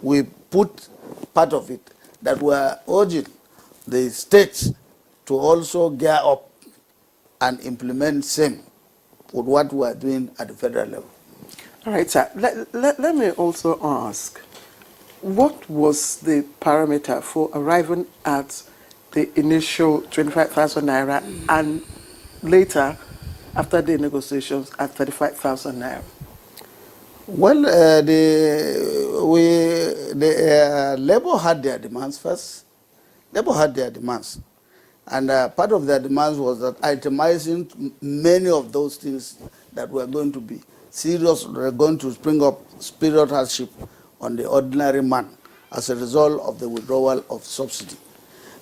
we put part of it that we are urging the states to also gear up and implement same with what we are doing at the federal level. All right, sir. Let me also ask, what was the parameter for arriving at the initial 25,000 naira and later, after the negotiations, at 35,000 naira? Well, Labour had their demands first. Labour had their demands. And part of their demands was that itemizing many of those things that were going to be serious, were going to spring up spirit hardship on the ordinary man as a result of the withdrawal of subsidy.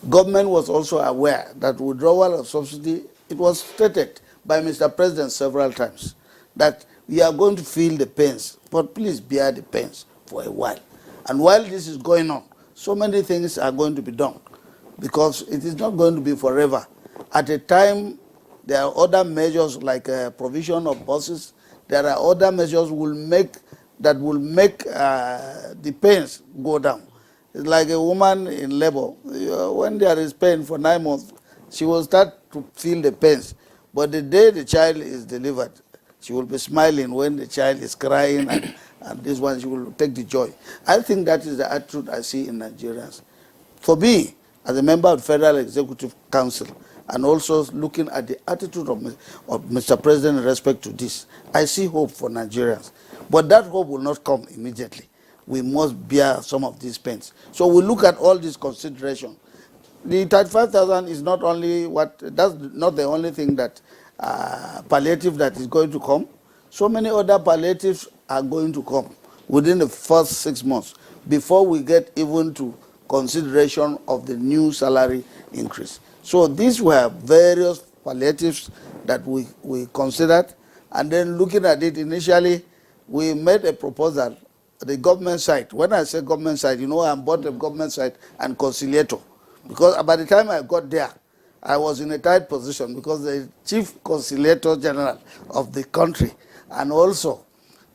Government was also aware that withdrawal of subsidy, it was stated by Mr. President several times that we are going to feel the pains, but please bear the pains for a while. And while this is going on, so many things are going to be done because it is not going to be forever. At a time, there are other measures like provision of buses. There are other measures that will make the pains go down. It's like a woman in labor. When there is pain for 9 months, she will start to feel the pains. But the day the child is delivered, she will be smiling when the child is crying, and this one, she will take the joy. I think that is the attitude I see in Nigerians. For me, as a member of the Federal Executive Council, and also looking at the attitude of Mr. President in respect to this, I see hope for Nigerians. But that hope will not come immediately. We must bear some of these pains. So we look at all these considerations. The 35,000 is not only that's not the only thing that palliative that is going to come. So many other palliatives are going to come within the first 6 months before we get even to consideration of the new salary increase. So these were various palliatives that we considered, and then looking at it initially, we made a proposal, the government side. When I say government side, you know, I'm both the government side and conciliator. Because by the time I got there, I was in a tight position because the chief conciliator general of the country and also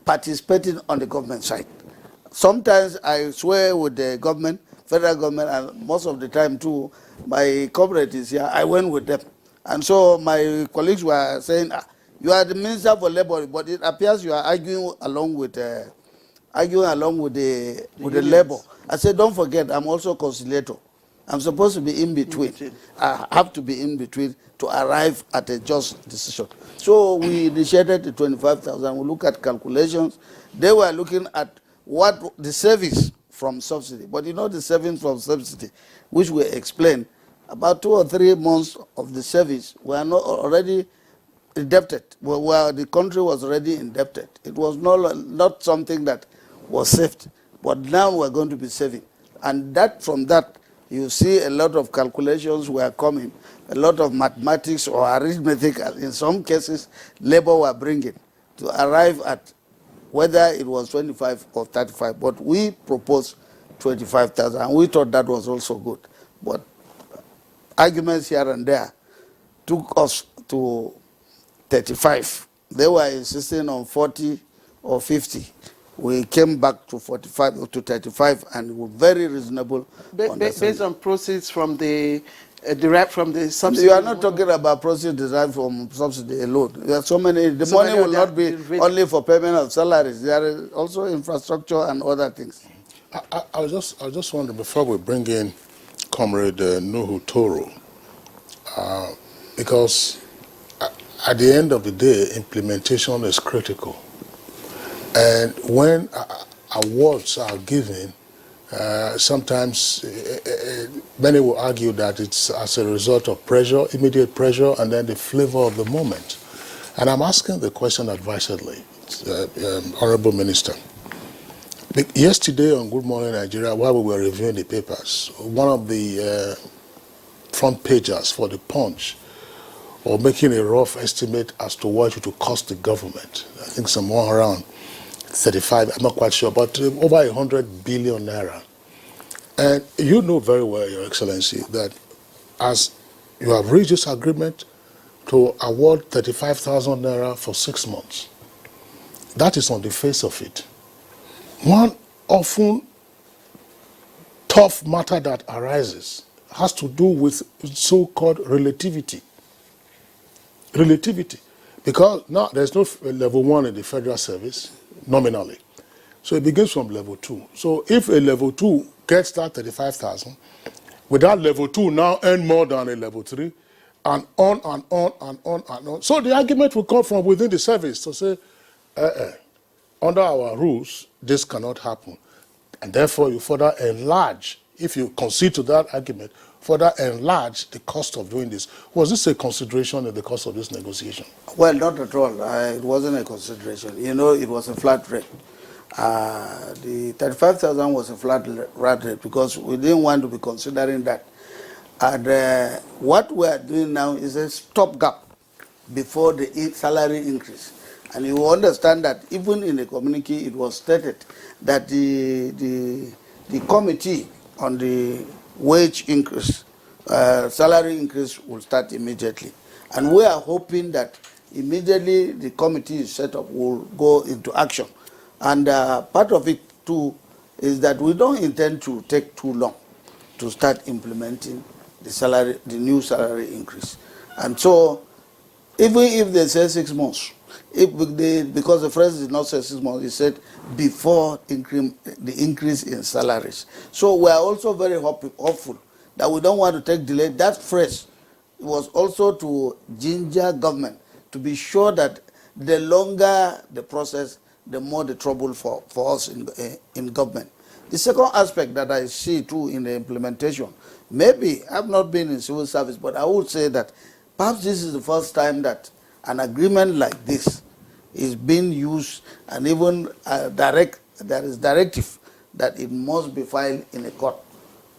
participating on the government side. Sometimes I swear with the government, federal government, and most of the time too, my comrades is here, I went with them. And so my colleagues were saying, you are the Minister for Labour, but it appears you are arguing along with the Labour. I said, don't forget, I'm also conciliator. I'm supposed to be in between. I have to be in between to arrive at a just decision. So we initiated the 25,000. We look at calculations. They were looking at what the savings from subsidy. But you know the savings from subsidy, which we explained, about 2 or 3 months of the savings were not already indebted. Where the country was already indebted. It was not something that was saved. But now we're going to be saving. And from that, you see a lot of calculations were coming, a lot of mathematics or arithmetic, in some cases, Labour were bringing to arrive at whether it was 25 or 35. But we proposed 25,000, and we thought that was also good. But arguments here and there took us to 35. They were insisting on 40 or 50. We came back to 45 or to 35, and were very reasonable. Based on proceeds from the derived from the subsidy. You are not talking about proceeds derived from subsidy alone. There are so many. The money will not be only for payment of salaries. There is also infrastructure and other things. I was just wondering, before we bring in Comrade Nuhu Toro, because at the end of the day, implementation is critical. And when awards are given, sometimes many will argue that it's as a result of pressure, immediate pressure, and then the flavor of the moment. And I'm asking the question advisedly, Honorable Minister. Yesterday on Good Morning Nigeria, while we were reviewing the papers, one of the front pages for the Punch or making a rough estimate as to what it will cost the government. I think somewhere around 35, I'm not quite sure, but over 100 billion naira. And you know very well, Your Excellency, that as you have reached this agreement to award 35,000 naira for 6 months, that is on the face of it. One often tough matter that arises has to do with so-called relativity. Relativity. Because now there's no level 1 in the federal service, nominally. So it begins from level 2. So if a level 2 gets that 35,000, with that level 2 now earn more than a level 3, and on and on and on and on. So the argument will come from within the service to say, under our rules, this cannot happen. And therefore, you further enlarge, if you concede to that argument, further enlarge the cost of doing this. Was this a consideration in the cost of this negotiation? Well, not at all. It wasn't a consideration. You know, it was a flat rate. The 35,000 was a flat rate because we didn't want to be considering that. And what we are doing now is a stopgap before the salary increase. And you understand that even in the communique, it was stated that the committee on the wage increase, salary increase will start immediately. And we are hoping that immediately the committee is set up will go into action. And part of it too is that we don't intend to take too long to start implementing the new salary increase. And so even if they say 6 months, because the phrase did not say 6 months, he said before the increase in salaries. So we are also very hopeful that we don't want to take delay. That phrase was also to ginger government to be sure that the longer the process, the more the trouble for us in government. The second aspect that I see too in the implementation, maybe I've not been in civil service, but I would say that perhaps this is the first time that an agreement like this is being used, and even there is directive that it must be filed in a court.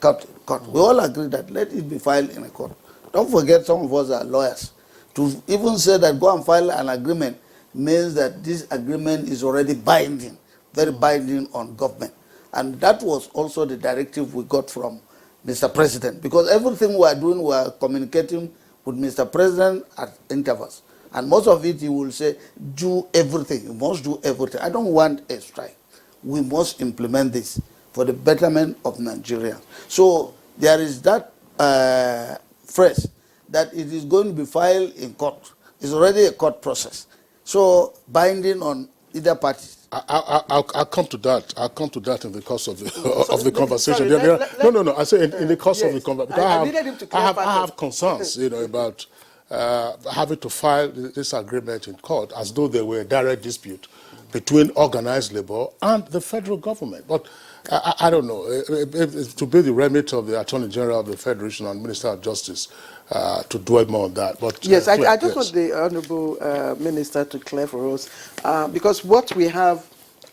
We all agree that let it be filed in a court. Don't forget, some of us are lawyers. To even say that go and file an agreement means that this agreement is already binding, very binding on government. And that was also the directive we got from Mr. President, because everything we are doing, we are communicating with Mr. President at intervals. And most of it, he will say, do everything. You must do everything. I don't want a strike. We must implement this for the betterment of Nigeria. So there is that phrase that it is going to be filed in court. It's already a court process. So binding on either party. I'll come to that. I'll come to that in the course of the conversation. No. I say in the course of the conversation. I have concerns, about having to file this agreement in court as though there were a direct dispute between organized labor and the federal government. But I don't know. To be the remit of the Attorney General of the Federation and Minister of Justice to dwell more on that. But yes, I just want the Honourable Minister to clear for us, because what we have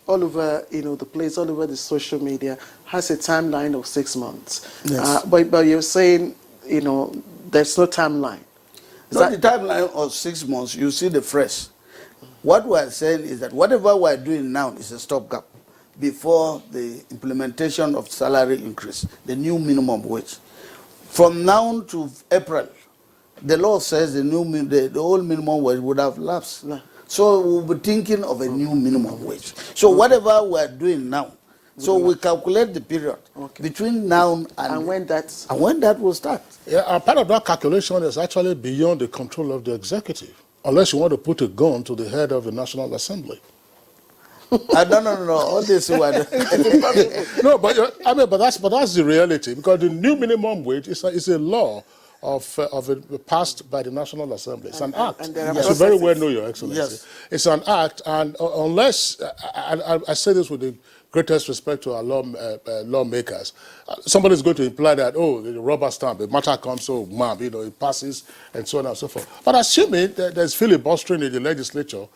all over, the place, all over the social media, has a timeline of 6 months. Yes. But you're saying, there's no timeline. Not the timeline of 6 months. You see the phrase. What we are saying is that whatever we are doing now is a stopgap before the implementation of salary increase, the new minimum wage. From now to April, the law says the old minimum wage would have lapsed. So we'll be thinking of a new minimum wage. So whatever we are doing now, So we calculate the period between now and when that will start. Yeah, part of that calculation is actually beyond the control of the executive, unless you want to put a gun to the head of the National Assembly. No. All this one. No, but that's the reality, because the new minimum wage is a law passed by the National Assembly. It's an act. And there are As you very well know, Your Excellency. Yes. It's an act, and unless, I say this with the greatest respect to our lawmakers, somebody's going to imply that, oh, the rubber stamp, the matter comes, so, ma'am, it passes, and so on and so forth. But assuming that there's filibustering in the legislature,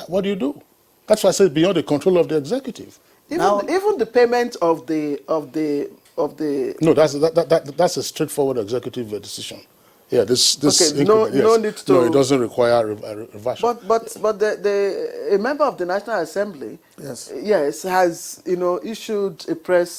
what do you do? That's why I say beyond the control of the executive. Even the payment of the No, that's a straightforward executive decision. Yeah, this okay, increment, no need to. No, it doesn't require a reversion. But a member of the National Assembly, yes, has issued a press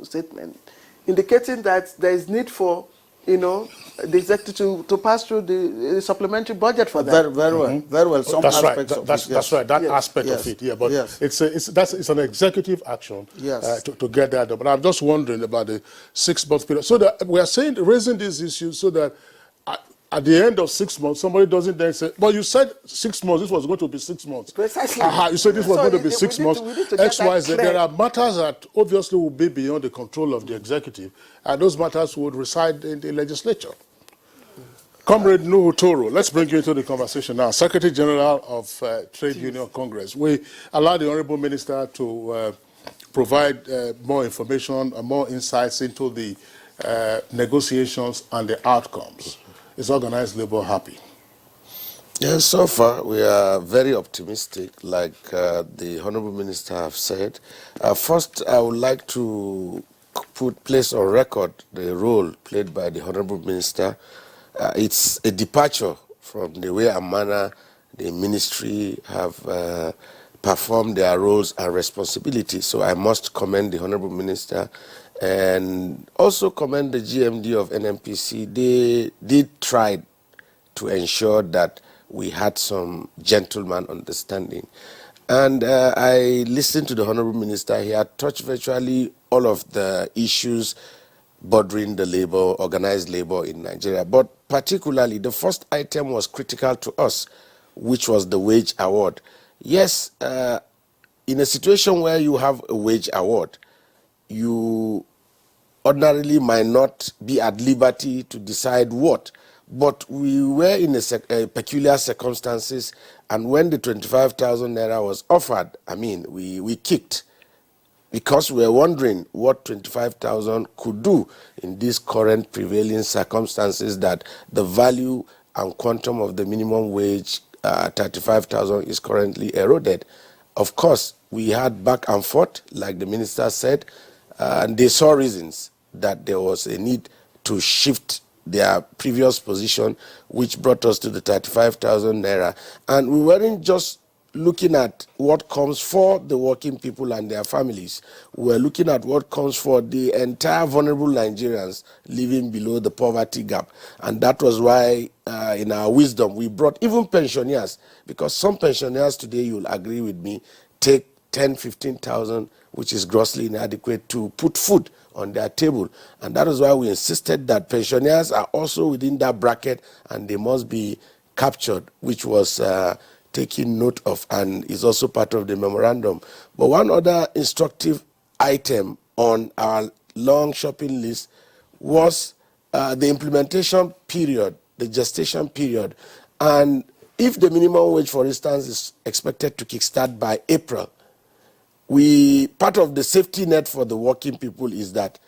statement indicating that there is need for the executive to pass through the supplementary budget for that. Very well. Some that's right. aspects of That's right. That aspect of it. Yeah, but it's an executive action to get that done. But I'm just wondering about the 6 month period. So that we are raising these issues so that at the end of 6 months, somebody doesn't then say, well, you said 6 months, this was going to be 6 months. Precisely. You said this was going to be 6 months. We need to get X, Y, Z. that clear. There are matters that obviously will be beyond the control of the executive, and those matters would reside in the legislature. Comrade Nuhu Toro, let's bring you into the conversation now. Secretary General of Trade Union Congress. We allow the Honorable Minister to provide more information and more insights into the negotiations and the outcomes. Is organized labor happy? Yes, so far we are very optimistic, like the Honorable Minister have said. First, I would like to place on record the role played by the Honorable Minister. It's a departure from the way and manner the ministry have performed their roles and responsibilities. So I must commend the Honorable Minister and also commend the GMD of NNPC. They did try to ensure that we had some gentleman understanding. And I listened to the Honorable Minister. He had touched virtually all of the issues bordering the organized labor in Nigeria. But particularly, the first item was critical to us, which was the wage award. Yes, in a situation where you have a wage award, you ordinarily might not be at liberty to decide what. But we were in a peculiar circumstances, and when the 25,000 naira was offered, we kicked, because we were wondering what 25,000 could do in these current prevailing circumstances, that the value and quantum of the minimum wage, 35,000, is currently eroded. Of course, we had back and forth, like the minister said, and they saw reasons that there was a need to shift their previous position, which brought us to the 35,000 naira. And we weren't just looking at what comes for the working people and their families. We were looking at what comes for the entire vulnerable Nigerians living below the poverty gap. And that was why, in our wisdom, we brought even pensioners, because some pensioners today, you'll agree with me, take 10, 15,000, which is grossly inadequate to put food on their table. And that is why we insisted that pensioners are also within that bracket and they must be captured, which was taken note of and is also part of the memorandum. But one other instructive item on our long shopping list was the implementation period, the gestation period. And if the minimum wage, for instance, is expected to kickstart by April, part of the safety net for the working people is that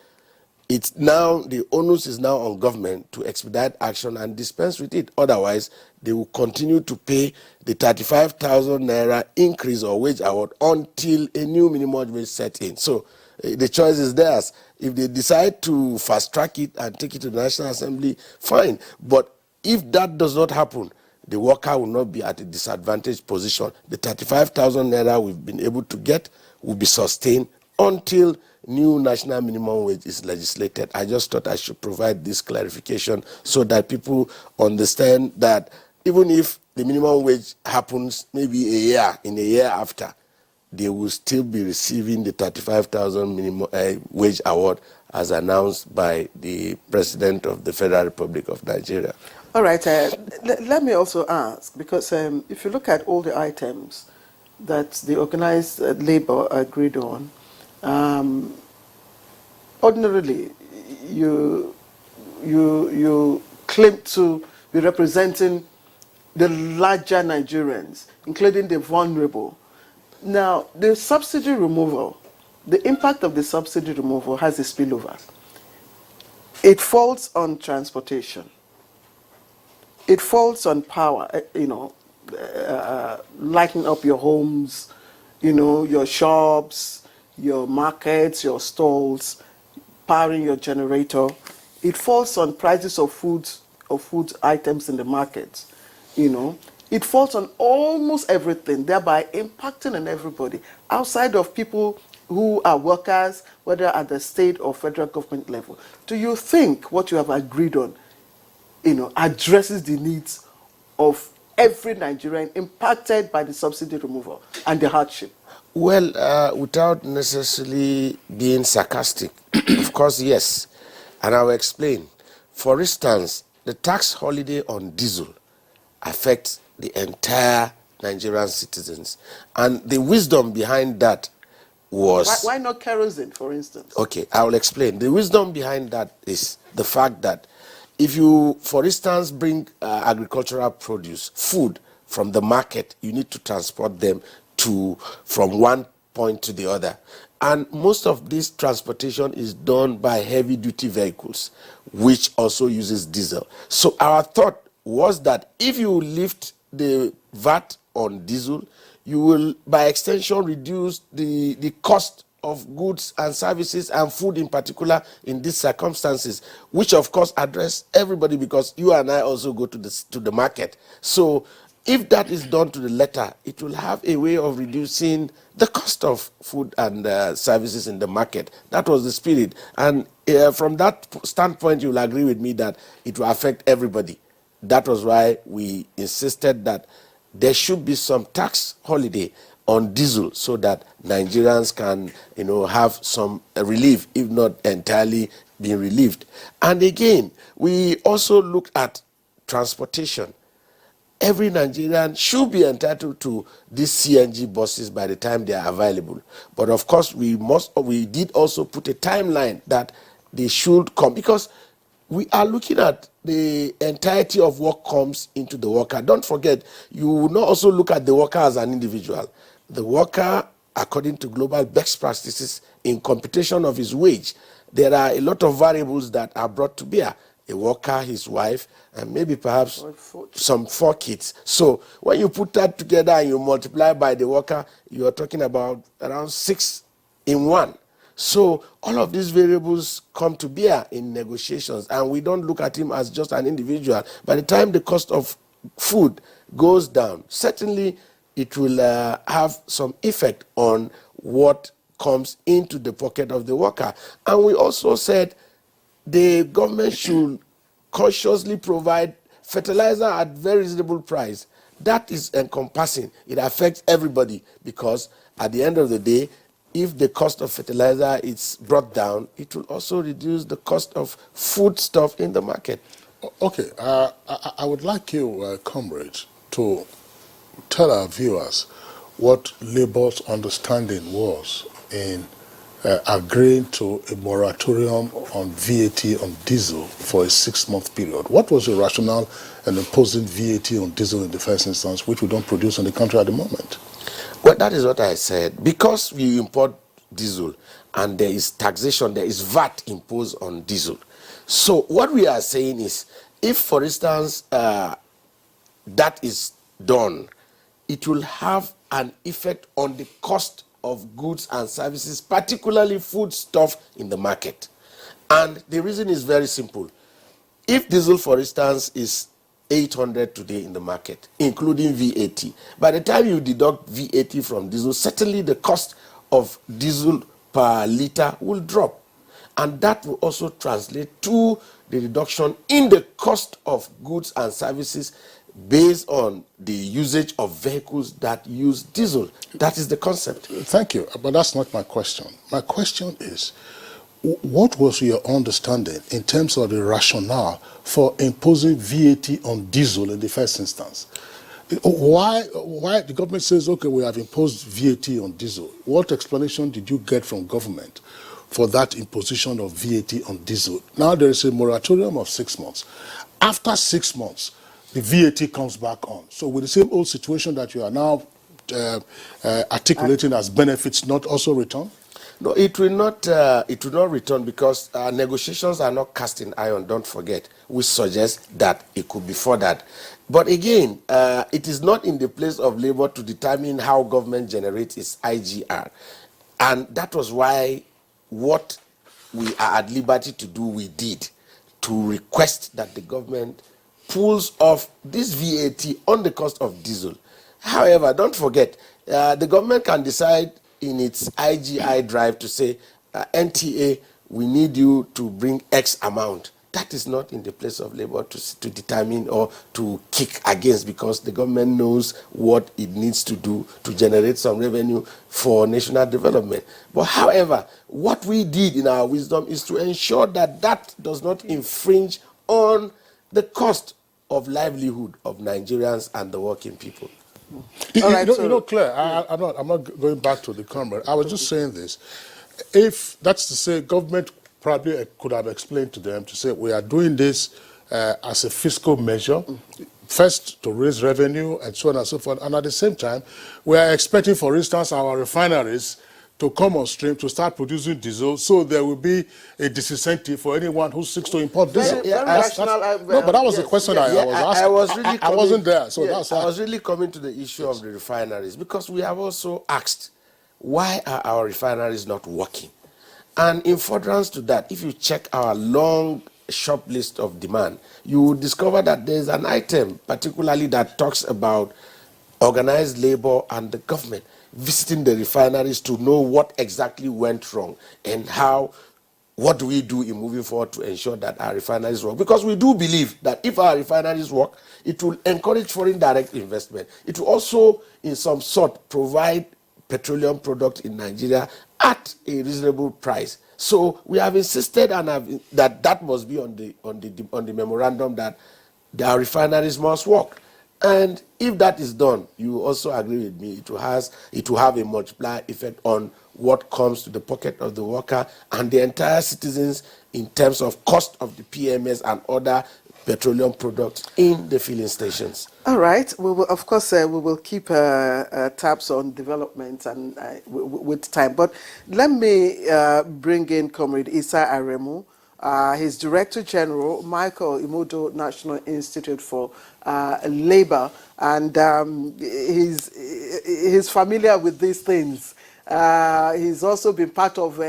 it's now, the onus is now on government to expedite action and dispense with it. Otherwise, they will continue to pay the 35,000 naira increase or wage award until a new minimum wage set in. So the choice is theirs. If they decide to fast track it and take it to the National Assembly, fine. But if that does not happen, the worker will not be at a disadvantaged position. The 35,000 naira we've been able to get will be sustained until new national minimum wage is legislated. I just thought I should provide this clarification so that people understand that even if the minimum wage happens maybe in a year after, they will still be receiving the 35,000 minimum wage award as announced by the President of the Federal Republic of Nigeria. All right, let me also ask, because if you look at all the items that the organized labor agreed on, ordinarily you claim to be representing the larger Nigerians, including the vulnerable. Now, the subsidy removal, the impact of the subsidy removal has a spillover. It falls on transportation. It falls on power, lighting up your homes, your shops, your markets, your stalls, powering your generator. It falls on prices of food items in the market. It falls on almost everything, thereby impacting on everybody outside of people who are workers, whether at the state or federal government level. Do you think what you have agreed on, addresses the needs of every Nigerian impacted by the subsidy removal and the hardship? Well, without necessarily being sarcastic, of course, yes. And I'll explain. For instance, the tax holiday on diesel affects the entire Nigerian citizens. And the wisdom behind that was... Why not kerosene, for instance? Okay, I will explain. The wisdom behind that is the fact that if you, for instance, bring agricultural produce, food from the market, you need to transport them from one point to the other. And most of this transportation is done by heavy-duty vehicles, which also uses diesel. So our thought was that if you lift the VAT on diesel, you will, by extension, reduce the cost of goods and services and food in particular in these circumstances, which of course address everybody because you and I also go to the market. So if that is done to the letter, it will have a way of reducing the cost of food and services in the market. That was the spirit. And from that standpoint, you will agree with me that it will affect everybody. That was why we insisted that there should be some tax holiday on diesel so that Nigerians can, have some relief, if not entirely being relieved. And again, we also looked at transportation. Every Nigerian should be entitled to these CNG buses by the time they are available. But of course, we did also put a timeline that they should come, because we are looking at the entirety of what comes into the worker. Don't forget, you will not also look at the worker as an individual. The worker, according to global best practices in computation of his wage, there are a lot of variables that are brought to bear. A worker, his wife, and maybe perhaps some 4 kids. So when you put that together and you multiply by the worker, you are talking about around 6 in 1. So all of these variables come to bear in negotiations, and we don't look at him as just an individual. By the time the cost of food goes down, certainly it will have some effect on what comes into the pocket of the worker. And we also said the government should consciously provide fertilizer at very reasonable price. That is encompassing. It affects everybody, because at the end of the day, if the cost of fertilizer is brought down, it will also reduce the cost of food stuff in the market. Okay, I would like you, comrades, to tell our viewers what Labour's understanding was in agreeing to a moratorium on VAT on diesel for a 6-month period. What was the rationale in imposing VAT on diesel in the first instance, which we don't produce in the country at the moment? Well, that is what I said. Because we import diesel and there is taxation, there is VAT imposed on diesel. So what we are saying is, if, for instance, that is done, it will have an effect on the cost of goods and services, particularly food stuff in the market. And the reason is very simple. If diesel, for instance, is 800 today in the market, including VAT, by the time you deduct VAT from diesel, certainly the cost of diesel per liter will drop. And that will also translate to the reduction in the cost of goods and services based on the usage of vehicles that use diesel. That is the concept. Thank you, but that's not my question. My question is, what was your understanding in terms of the rationale for imposing VAT on diesel in the first instance? Why the government says, okay, we have imposed VAT on diesel? What explanation did you get from government for that imposition of VAT on diesel? Now there is a moratorium of 6 months. After 6 months, the VAT comes back on. So with the same old situation that you are now articulating as benefits not also return? No, it will not return because negotiations are not cast in iron, don't forget. We suggest that it could be furthered. But again, it is not in the place of labor to determine how government generates its IGR. And that was why what we are at liberty to do, we did, to request that the government pulls off this VAT on the cost of diesel. However, don't forget, the government can decide in its IGI drive to say, NTA, we need you to bring X amount. That is not in the place of labor to determine or to kick against, because the government knows what it needs to do to generate some revenue for national development. But however, what we did in our wisdom is to ensure that that does not infringe on the cost of livelihood of Nigerians and the working people. Claire, I'm not going back to the comrade. I was just saying this. If that's to say, government probably could have explained to them to say, we are doing this as a fiscal measure, first to raise revenue and so on and so forth. And at the same time, we are expecting, for instance, our refineries to come on stream to start producing diesel, so there will be a disincentive for anyone who seeks to import diesel. No, but that was the question I was asking. I wasn't there, so that's why. I was really coming to the issue of the refineries, because we have also asked, why are our refineries not working? And in furtherance to that, if you check our long shop list of demand, you will discover that there's an item particularly that talks about organized labor and the government visiting the refineries to know what exactly went wrong and what do we do in moving forward to ensure that our refineries work. Because we do believe that if our refineries work, it will encourage foreign direct investment. It will also, in some sort, provide petroleum products in Nigeria at a reasonable price. So we have insisted that must be on the memorandum, that our refineries must work. And if that is done, you also agree with me, it will have a multiplier effect on what comes to the pocket of the worker and the entire citizens in terms of cost of the PMS and other petroleum products in the filling stations. All right. We will, of course, we will keep tabs on developments and with time. But let me bring in Comrade Isa Aremu. His Director General, Michael Imodo National Institute for Labor, and he's familiar with these things. He's also been part of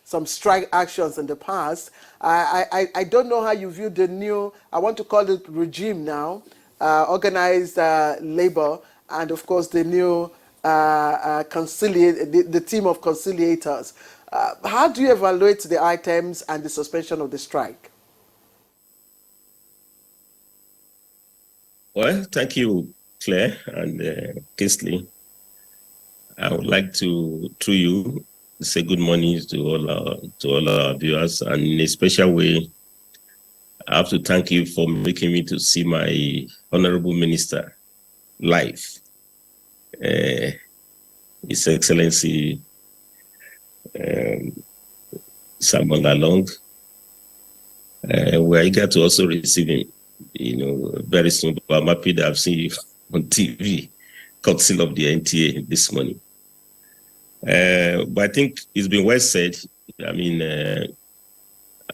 some strike actions in the past. I don't know how you view the new, I want to call it regime now, organized labor, and of course the new the team of conciliators. How do you evaluate the items and the suspension of the strike? Well, thank you, Claire and Kingsley. I would like to, through you, say good morning to all our viewers, and in a special way, I have to thank you for making me to see my Honorable Minister live. His Excellency Samuel Lalong. We're eager to also receive him, very soon. But I'm happy that I've seen you on TV, courtesy of the NTA this morning. But I think it's been well said. I mean,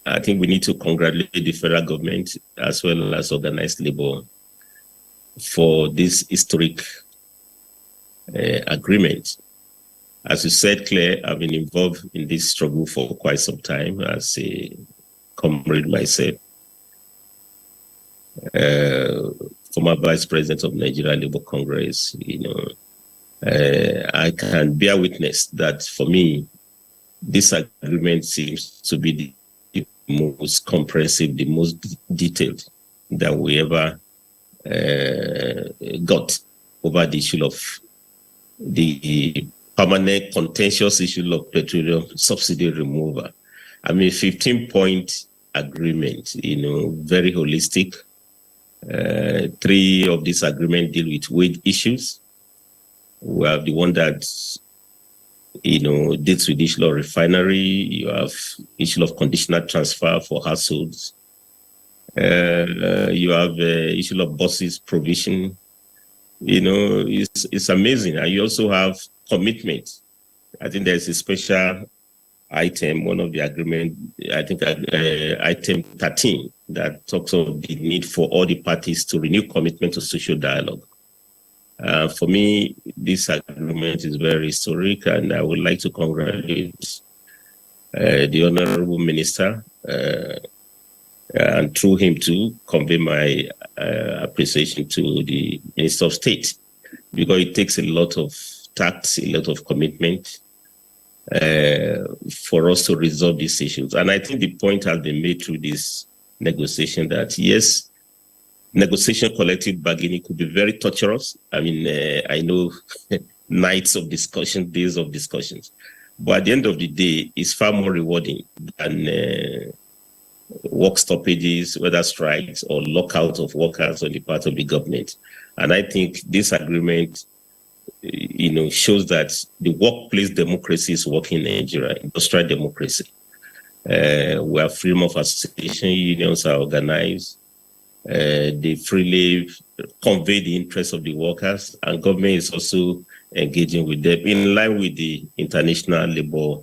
I think we need to congratulate the federal government as well as organized labor for this historic agreement. As you said, Claire, I've been involved in this struggle for quite some time as a comrade myself. Former Vice President of Nigerian Labour Congress, I can bear witness that for me, this agreement seems to be the most comprehensive, the most detailed that we ever got over the issue of the permanent contentious issue of petroleum subsidy removal. I mean, 15-point agreement, very holistic. 3 of these agreements deal with wage issues. We have the one that, deals with the issue of refinery. You have issue of conditional transfer for households. You have the issue of buses provision. It's amazing. And you also have commitment. I think there's a special item, one of the agreement, I think item 13, that talks of the need for all the parties to renew commitment to social dialogue. For me, this agreement is very historic, and I would like to congratulate the Honorable Minister, and through him to convey my appreciation to the Minister of State, because it takes a lot of tact, a lot of commitment for us to resolve these issues. And I think the point has been made through this negotiation that, yes, negotiation, collective bargaining could be very torturous. I mean, I know nights of discussion, days of discussions, but at the end of the day, it's far more rewarding than work stoppages, whether strikes or lockout of workers on the part of the government. And I think this agreement, shows that the workplace democracy is working in Nigeria, industrial democracy. We have freedom of association, unions are organized. They freely convey the interests of the workers, and government is also engaging with them in line with the International Labour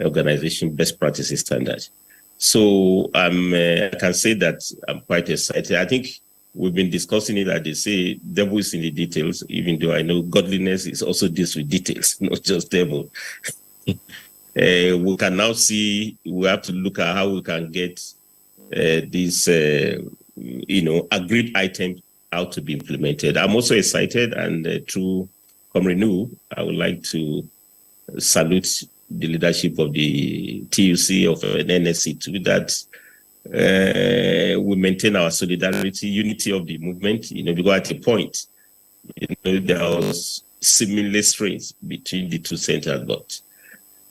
Organization best practices standards. So I can say that I'm quite excited. I think we've been discussing it, as they say, devil is in the details, even though I know godliness is also deals with details, not just devil. We can now see, we have to look at how we can get these, agreed items out to be implemented. I'm also excited, and through Comrenew, I would like to salute the leadership of the TUC, of NSC too, that we maintain our solidarity, unity of the movement, because at a point, there was seemingly strains between the two centers, but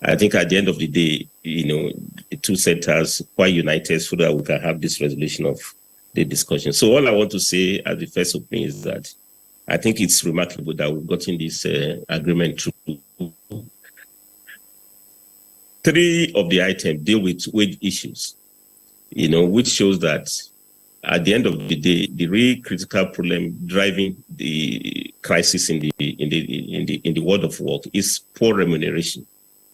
I think at the end of the day, the two centers quite united so that we can have this resolution of the discussion. So all I want to say as the first opening is that I think it's remarkable that we've gotten this agreement through. 3 of the items deal with wage issues, which shows that at the end of the day, the real critical problem driving the crisis in the world of work is poor remuneration,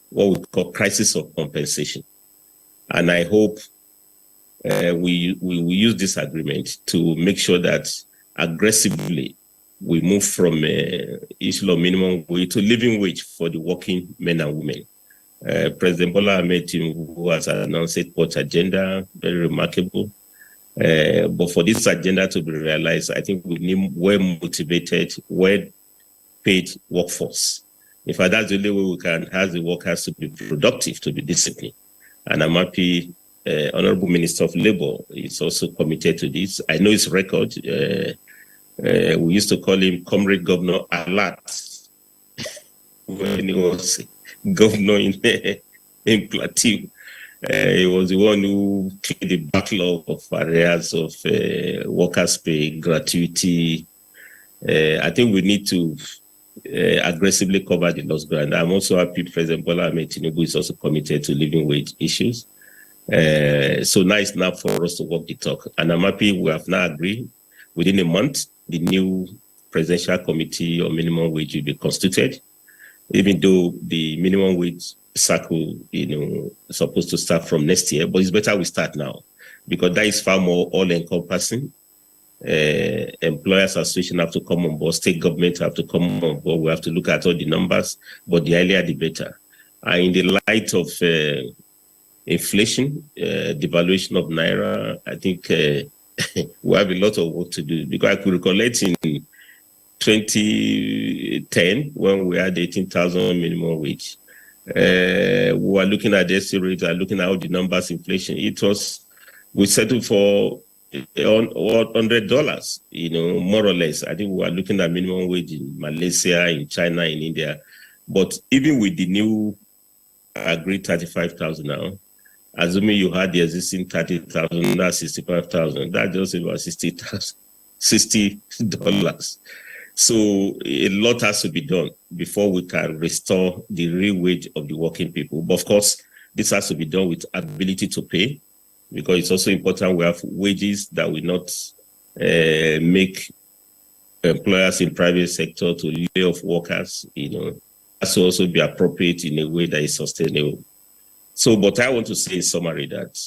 what we call crisis of compensation. And I hope we use this agreement to make sure that aggressively we move from issue of minimum wage to living wage for the working men and women. President Bola Ahmed Tinubu, who has announced a port agenda, very remarkable. But for this agenda to be realized, I think we need well-motivated, well-paid workforce. In fact, that's the only way we can have the workers to be productive, to be disciplined. And I'm happy Honorable Minister of Labour is also committed to this. I know his record. We used to call him Comrade Governor Alert when he was governor in Plateau. He was the one who cleared the backlog of areas of workers' pay, gratuity. I think we need to aggressively cover the lost ground. I'm also happy President Bola Ahmed Tinubu is also committed to living wage issues. So now it's now for us to walk the talk. And I'm happy we have now agreed within a month, the new presidential committee on minimum wage will be constituted, even though the minimum wage cycle, is supposed to start from next year, but it's better we start now because that is far more all-encompassing. Employers association have to come on board, state government have to come on board. We have to look at all the numbers, but the earlier the better. And in the light of inflation, devaluation of Naira, I think we have a lot of work to do because I could recollect in 2010 when we had 18,000 minimum wage. We were looking at the SC rate, looking at all the numbers, inflation. We settled for $100, more or less. I think we are looking at minimum wage in Malaysia, in China, in India. But even with the new agreed 35,000 now, assuming you had the existing 30,000, that's 65,000, that's just about $60. So a lot has to be done before we can restore the real wage of the working people. But of course, this has to be done with ability to pay, because it's also important we have wages that will not make employers in private sector to lay off workers. Has to also be appropriate in a way that is sustainable. So, but I want to say in summary that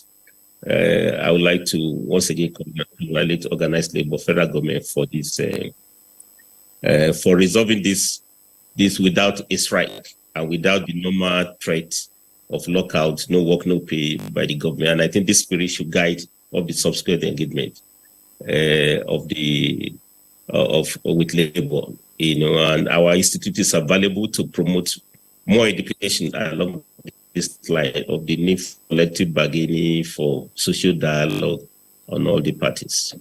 I would like to once again congratulate organized labor, federal government for this, for resolving this without a strike and without the normal threat of lockout, no work, no pay by the government. And I think this spirit should guide of the subsequent engagement with labor. And our institutes are valuable to promote more education along this line of the need for collective bargaining, for social dialogue on all the parties.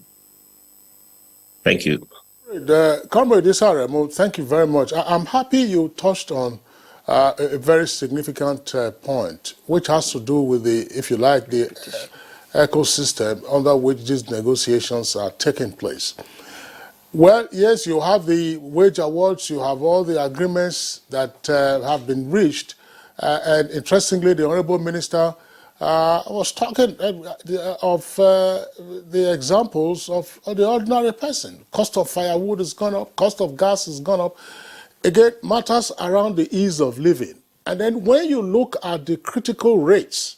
Thank you. Comrade Isaremo, thank you very much. I'm happy you touched on a very significant point, which has to do with the, if you like, the ecosystem under which these negotiations are taking place. Well, yes, you have the wage awards, you have all the agreements that have been reached, and interestingly, the Honorable Minister was talking of the examples of the ordinary person. Cost of firewood has gone up, cost of gas has gone up. Again, matters around the ease of living. And then when you look at the critical rates,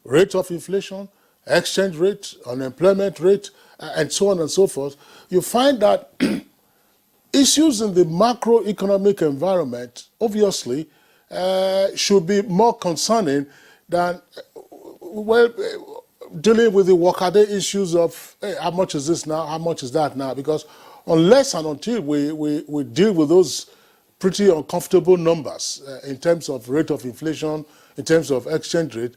rate of inflation, exchange rate, unemployment rate, and so on and so forth, you find that issues in the macroeconomic environment, obviously, should be more concerning than, well, dealing with the workaday issues of, hey, how much is this now, how much is that now? Because unless and until we deal with those pretty uncomfortable numbers in terms of rate of inflation, in terms of exchange rate,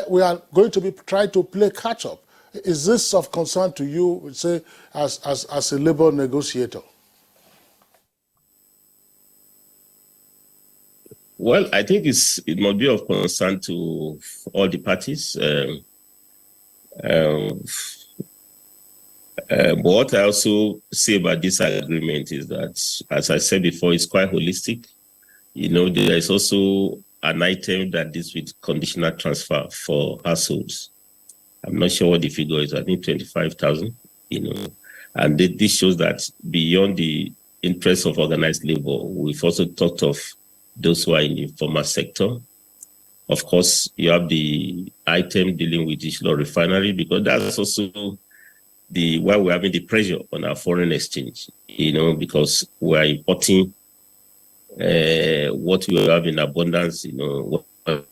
we are going to be trying to play catch up. Is this of concern to you, say, as a labor negotiator? Well, I think it must be of concern to all the parties. But what I also say about this agreement is that, as I said before, it's quite holistic. There is also an item that deals with conditional transfer for households. I'm not sure what the figure is. I think 25,000. And this shows that beyond the interests of organized labor, we've also talked of those who are in the informal sector. Of course, you have the item dealing with digital refinery, because that's also why we're having the pressure on our foreign exchange, because we're importing what we have in abundance,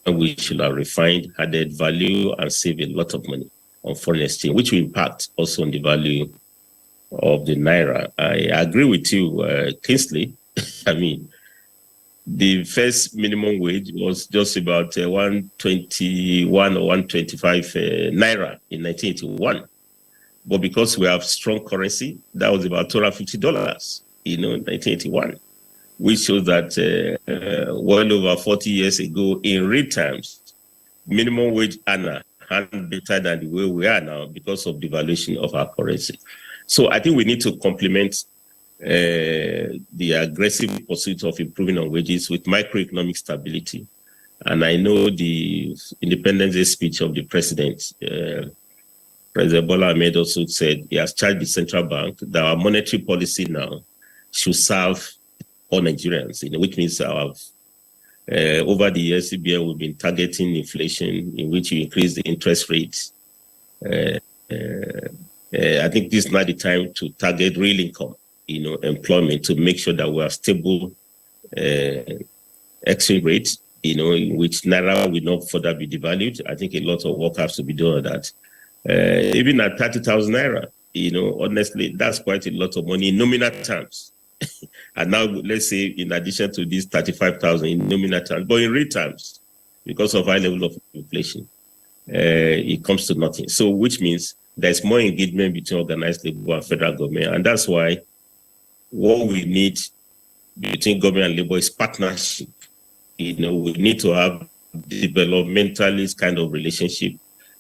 we should have refined, added value, and save a lot of money on foreign exchange, which will impact also on the value of the Naira. I agree with you, Kingsley. I mean, the first minimum wage was just about 121 or 125 Naira in 1981. But because we have strong currency, that was about $250, in 1981, which shows that well over 40 years ago, in real terms, minimum wage earner had better than the way we are now because of the devaluation of our currency. So I think we need to complement the aggressive pursuit of improving on wages with macroeconomic stability. And I know the Independence Day speech of the president, President Buhari also said he has charged the central bank that our monetary policy now should serve all Nigerians, which means our over the years, CBN will be targeting inflation, in which you increase the interest rates. I think this is not the time to target real income, employment, to make sure that we have stable exchange rates, in which Naira will not further be devalued. I think a lot of work has to be done on that. Even at 30,000 Naira, honestly, that's quite a lot of money in nominal terms. And now, let's say, in addition to these 35,000 in nominal terms, but in real terms, because of high level of inflation, it comes to nothing. So, which means there's more engagement between organized labor and federal government. And that's why what we need between government and labor is partnership. We need to have developmentalist kind of relationship,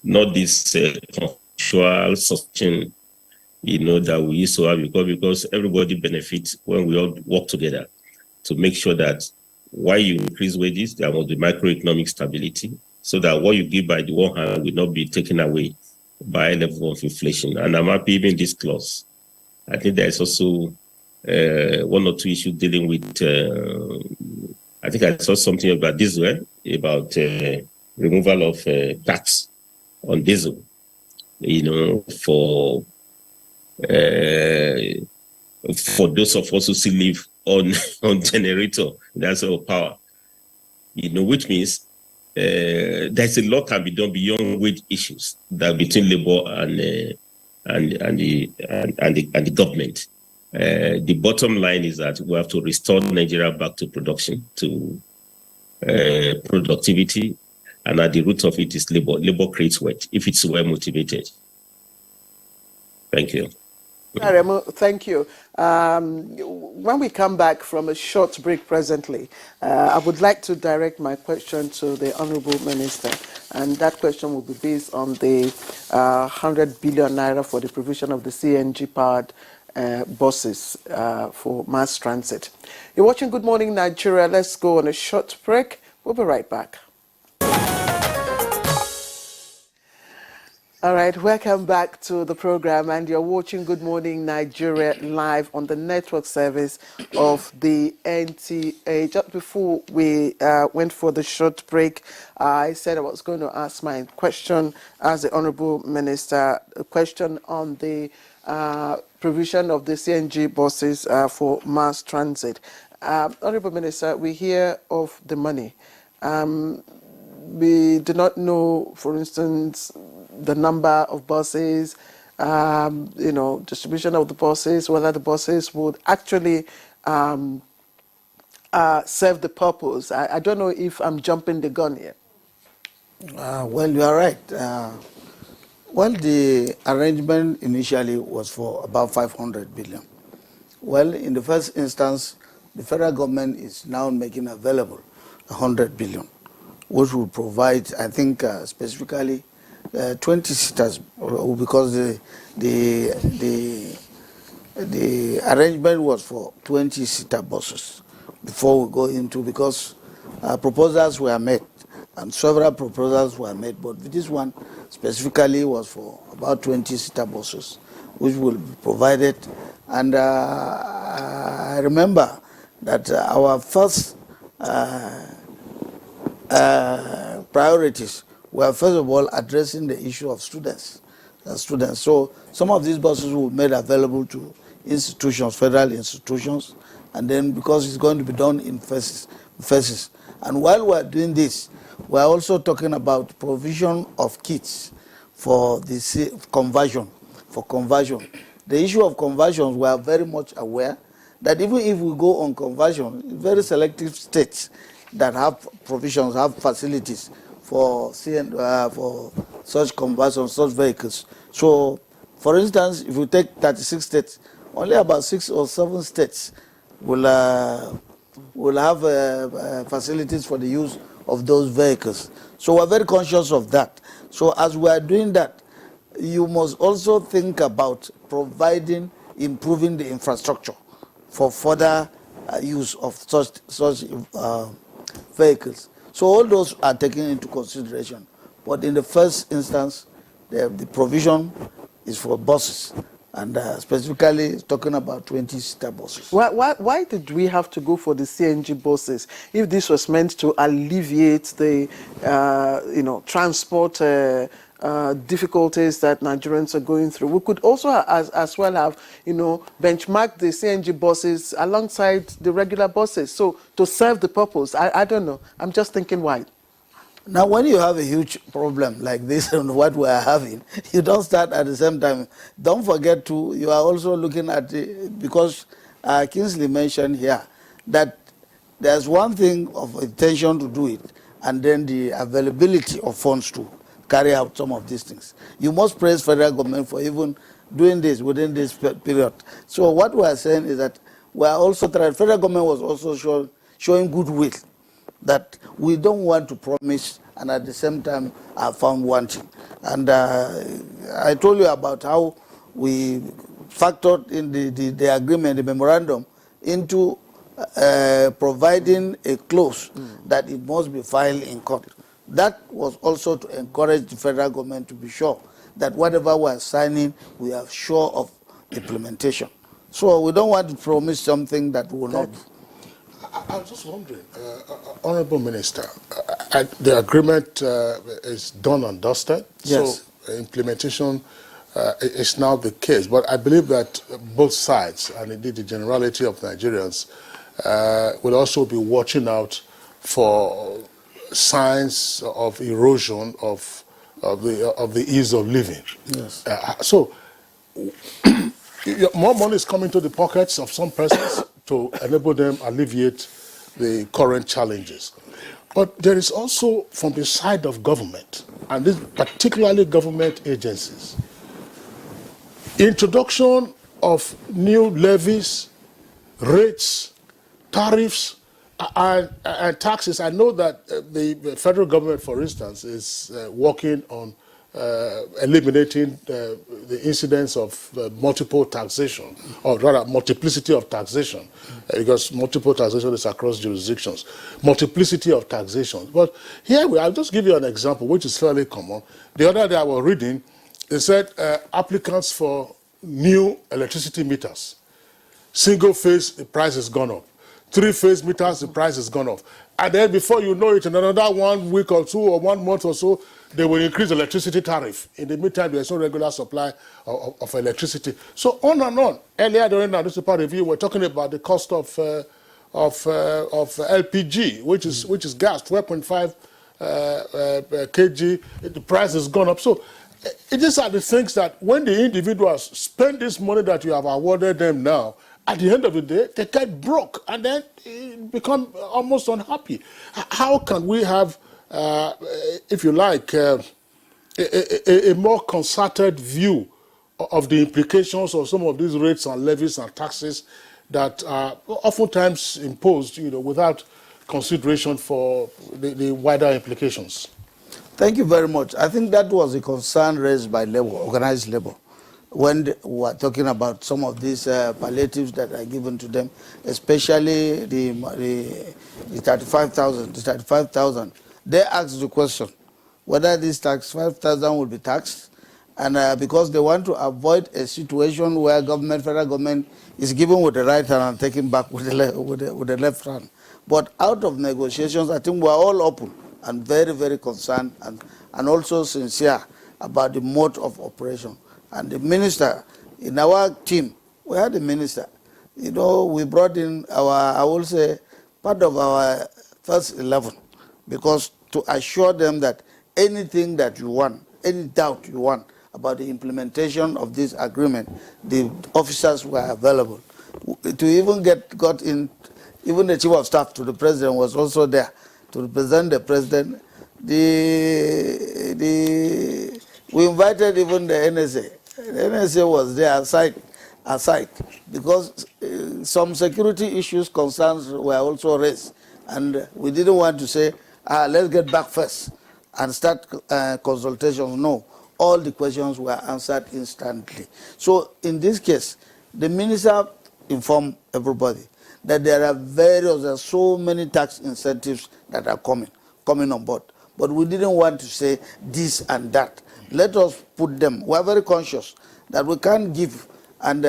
not this contractual sustain, that we used to have, because everybody benefits when we all work together to make sure that while you increase wages, there must be macroeconomic stability, so that what you give by the one hand will not be taken away by a level of inflation. And I'm happy even this clause. I think there's also one or two issues dealing with, I think I saw something about diesel, about removal of tax on diesel, for those of us who still live on generator, that's our power, which means there's a lot can be done beyond wage issues that between labor and the government. The bottom line is that we have to restore Nigeria back to production, to productivity, and at the root of it is labor. Labor creates wealth if it's well motivated. Thank you. Thank you. When we come back from a short break presently, I would like to direct my question to the Honourable Minister, and that question will be based on the 100 billion naira for the provision of the CNG-powered buses for mass transit. You're watching Good Morning Nigeria. Let's go on a short break. We'll be right back. All right, welcome back to the program, and you're watching Good Morning Nigeria live on the network service of the NTA. Just before we went for the short break, I said I was going to ask my question as the Honourable Minister, a question on the provision of the CNG buses for mass transit. Honourable Minister, we hear of the money. We do not know, for instance, the number of buses, distribution of the buses, whether the buses would actually serve the purpose. I don't know if I'm jumping the gun here. Well, you are right. Well, the arrangement initially was for about 500 billion. Well, in the first instance, the federal government is now making available 100 billion, which will provide, I think, specifically 20 seaters, because the arrangement was for 20-seater buses before we go into, because proposals were made and several proposals were made, but this one specifically was for about 20-seater buses, which will be provided. And I remember that our first priorities were, first of all, addressing the issue of students. So some of these buses were made available to institutions, federal institutions, and then because it's going to be done in phases. And while we're doing this, we're also talking about provision of kits for the conversion. The issue of conversions, we are very much aware that even if we go on conversion, very selective states that have provisions, have facilities for such conversion, such vehicles. So, for instance, if you take 36 states, only about 6 or 7 states will have facilities for the use of those vehicles. So we're very conscious of that. So as we are doing that, you must also think about improving the infrastructure for further use of such vehicles. So all those are taken into consideration. But in the first instance, the provision is for buses, and specifically talking about 20-seater buses. Why did we have to go for the CNG buses if this was meant to alleviate the transport difficulties that Nigerians are going through? We could also as well have benchmarked the CNG buses alongside the regular buses, so to serve the purpose. I don't know. I'm just thinking why. Now, when you have a huge problem like this and what we are having, you don't start at the same time. Don't forget you are also looking at because Kingsley mentioned here that there's one thing of intention to do it, and then the availability of funds to carry out some of these things. You must praise federal government for even doing this within this period. So what we are saying is that we are also trying, federal government was also showing goodwill, that we don't want to promise and at the same time are found wanting. And I told you about how we factored in the agreement, the memorandum, into providing a clause that it must be filed in court. That was also to encourage the federal government to be sure that whatever we are signing, we are sure of implementation. So we don't want to promise something that will not. I was just wondering, Honorable Minister, the agreement is done and dusted, yes. So implementation is now the case. But I believe that both sides, and indeed the generality of Nigerians, will also be watching out for signs of erosion of the ease of living. Yes. So more money is coming to the pockets of some persons to enable them alleviate the current challenges. But there is also from the side of government, and this particularly government agencies, introduction of new levies, rates, tariffs, and taxes. I know that the federal government, for instance, is working on eliminating the incidence of multiple taxation, or rather multiplicity of taxation, because multiple taxation is across jurisdictions, multiplicity of taxation. But here, I'll just give you an example, which is fairly common. The other day I was reading, they said applicants for new electricity meters, single phase, the price has gone up. 3-phase meters, the price has gone up. And then before you know it, in another 1 week or two or 1 month or so, they will increase the electricity tariff. In the meantime, there's no regular supply of electricity. So on and on. Earlier during our newspaper review, we're talking about the cost of LPG, which is gas, 12.5 kg. The price has gone up. So these are the things that when the individuals spend this money that you have awarded them now, at the end of the day, they get broke and then become almost unhappy. How can we have, if you like, a more concerted view of the implications of some of these rates and levies and taxes that are oftentimes imposed, without consideration for the wider implications? Thank you very much. I think that was a concern raised by labor, organized labor, when we are talking about some of these palliatives that are given to them, especially the 35,000. They asked the question whether this 5,000 will be taxed, and because they want to avoid a situation where federal government is given with the right hand and taken back with the left hand. But out of negotiations, I think we are all open and very, very concerned and also sincere about the mode of operation. And the minister, in our team, we had a minister. We brought in I will say, part of our first 11, because to assure them that anything that you want, any doubt you want about the implementation of this agreement, the officers were available. To even got in, even the chief of staff to the president was also there to represent the president. We invited even the NSA. The NSA was there aside because some security issues, concerns were also raised. And we didn't want to say, let's get back first and start consultations. No, all the questions were answered instantly. So in this case, the minister informed everybody that there are so many tax incentives that are coming on board. But we didn't want to say this and that. Let us put them. We are very conscious that we can't give. And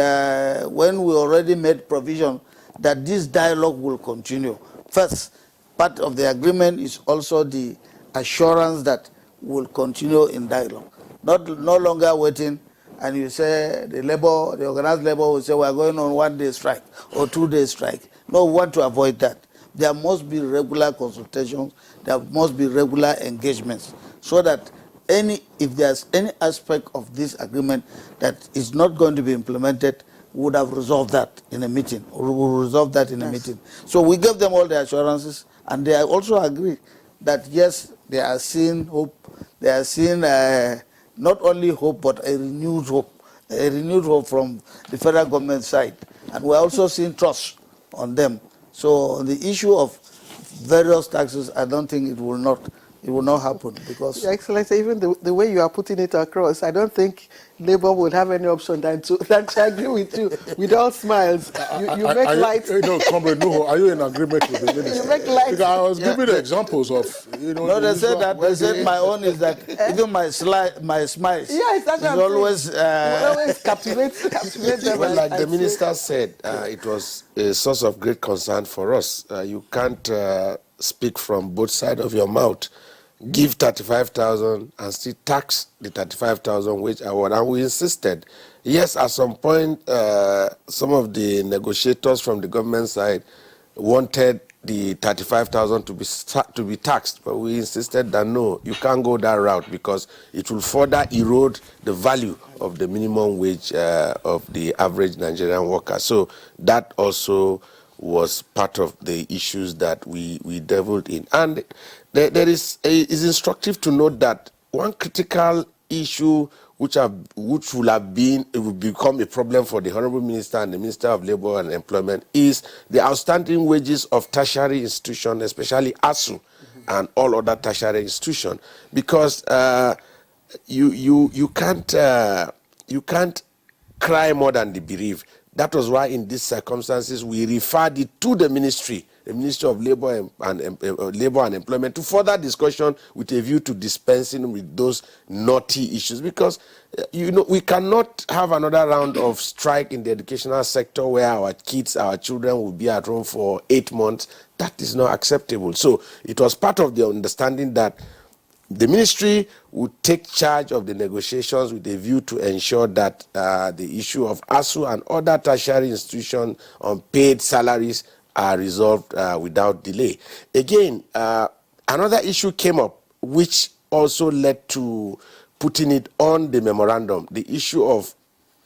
when we already made provision that this dialogue will continue. First, part of the agreement is also the assurance that we'll continue in dialogue. No longer waiting, and you say the organized labor will say we're going on 1-day strike or 2-day strike. No, we want to avoid that. There must be regular consultations, there must be regular engagements, so that if there's any aspect of this agreement that is not going to be implemented, we would have resolved that in a meeting, or we will resolve that in a meeting. So we gave them all the assurances, and they also agree that yes, they are seeing hope, they are seeing not only hope, but a renewed hope from the federal government side. And we're also seeing trust on them. So on the issue of various taxes, I don't think it will not happen, because Your Excellency, even the way you are putting it across, I don't think Labour would have any option than to agree with you with all smiles. You make light. Comrade Nuhu, are you in agreement with the minister? You make light. Because I was giving the examples of, No, they said that. They said my own is that even my smiles. Yeah, it's always captivate them. Well, like the minister said, it was a source of great concern for us. You can't speak from both sides of your mouth. Give 35,000 and still tax the 35,000 wage award. And we insisted. Yes, at some point, some of the negotiators from the government side wanted the 35,000 to be taxed, but we insisted that no, you can't go that route, because it will further erode the value of the minimum wage of the average Nigerian worker. So that also was part of the issues that we delved in. And it's instructive to note that one critical issue which will become a problem for the Honorable Minister and the Minister of Labour and Employment is the outstanding wages of tertiary institutions, especially ASU and all other tertiary institutions, because you can't cry more than the bereaved. That was why in these circumstances we referred it to the Ministry of Labour and Employment, to further discussion with a view to dispensing with those naughty issues. Because we cannot have another round of strike in the educational sector where our children will be at home for 8 months. That is not acceptable. So it was part of the understanding that the ministry would take charge of the negotiations with a view to ensure that the issue of ASU and other tertiary institutions on paid salaries are resolved without delay. Again, another issue came up which also led to putting it on the memorandum, the issue of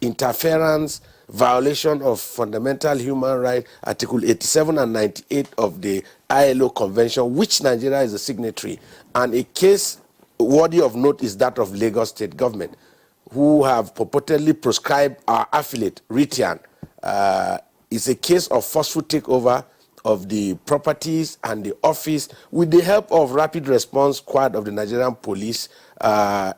interference, violation of fundamental human rights, Article 87 and 98 of the ILO Convention, which Nigeria is a signatory. And a case worthy of note is that of Lagos State government, who have purportedly proscribed our affiliate, Ritian. It's a case of forceful takeover of the properties and the office with the help of Rapid Response Squad of the Nigerian Police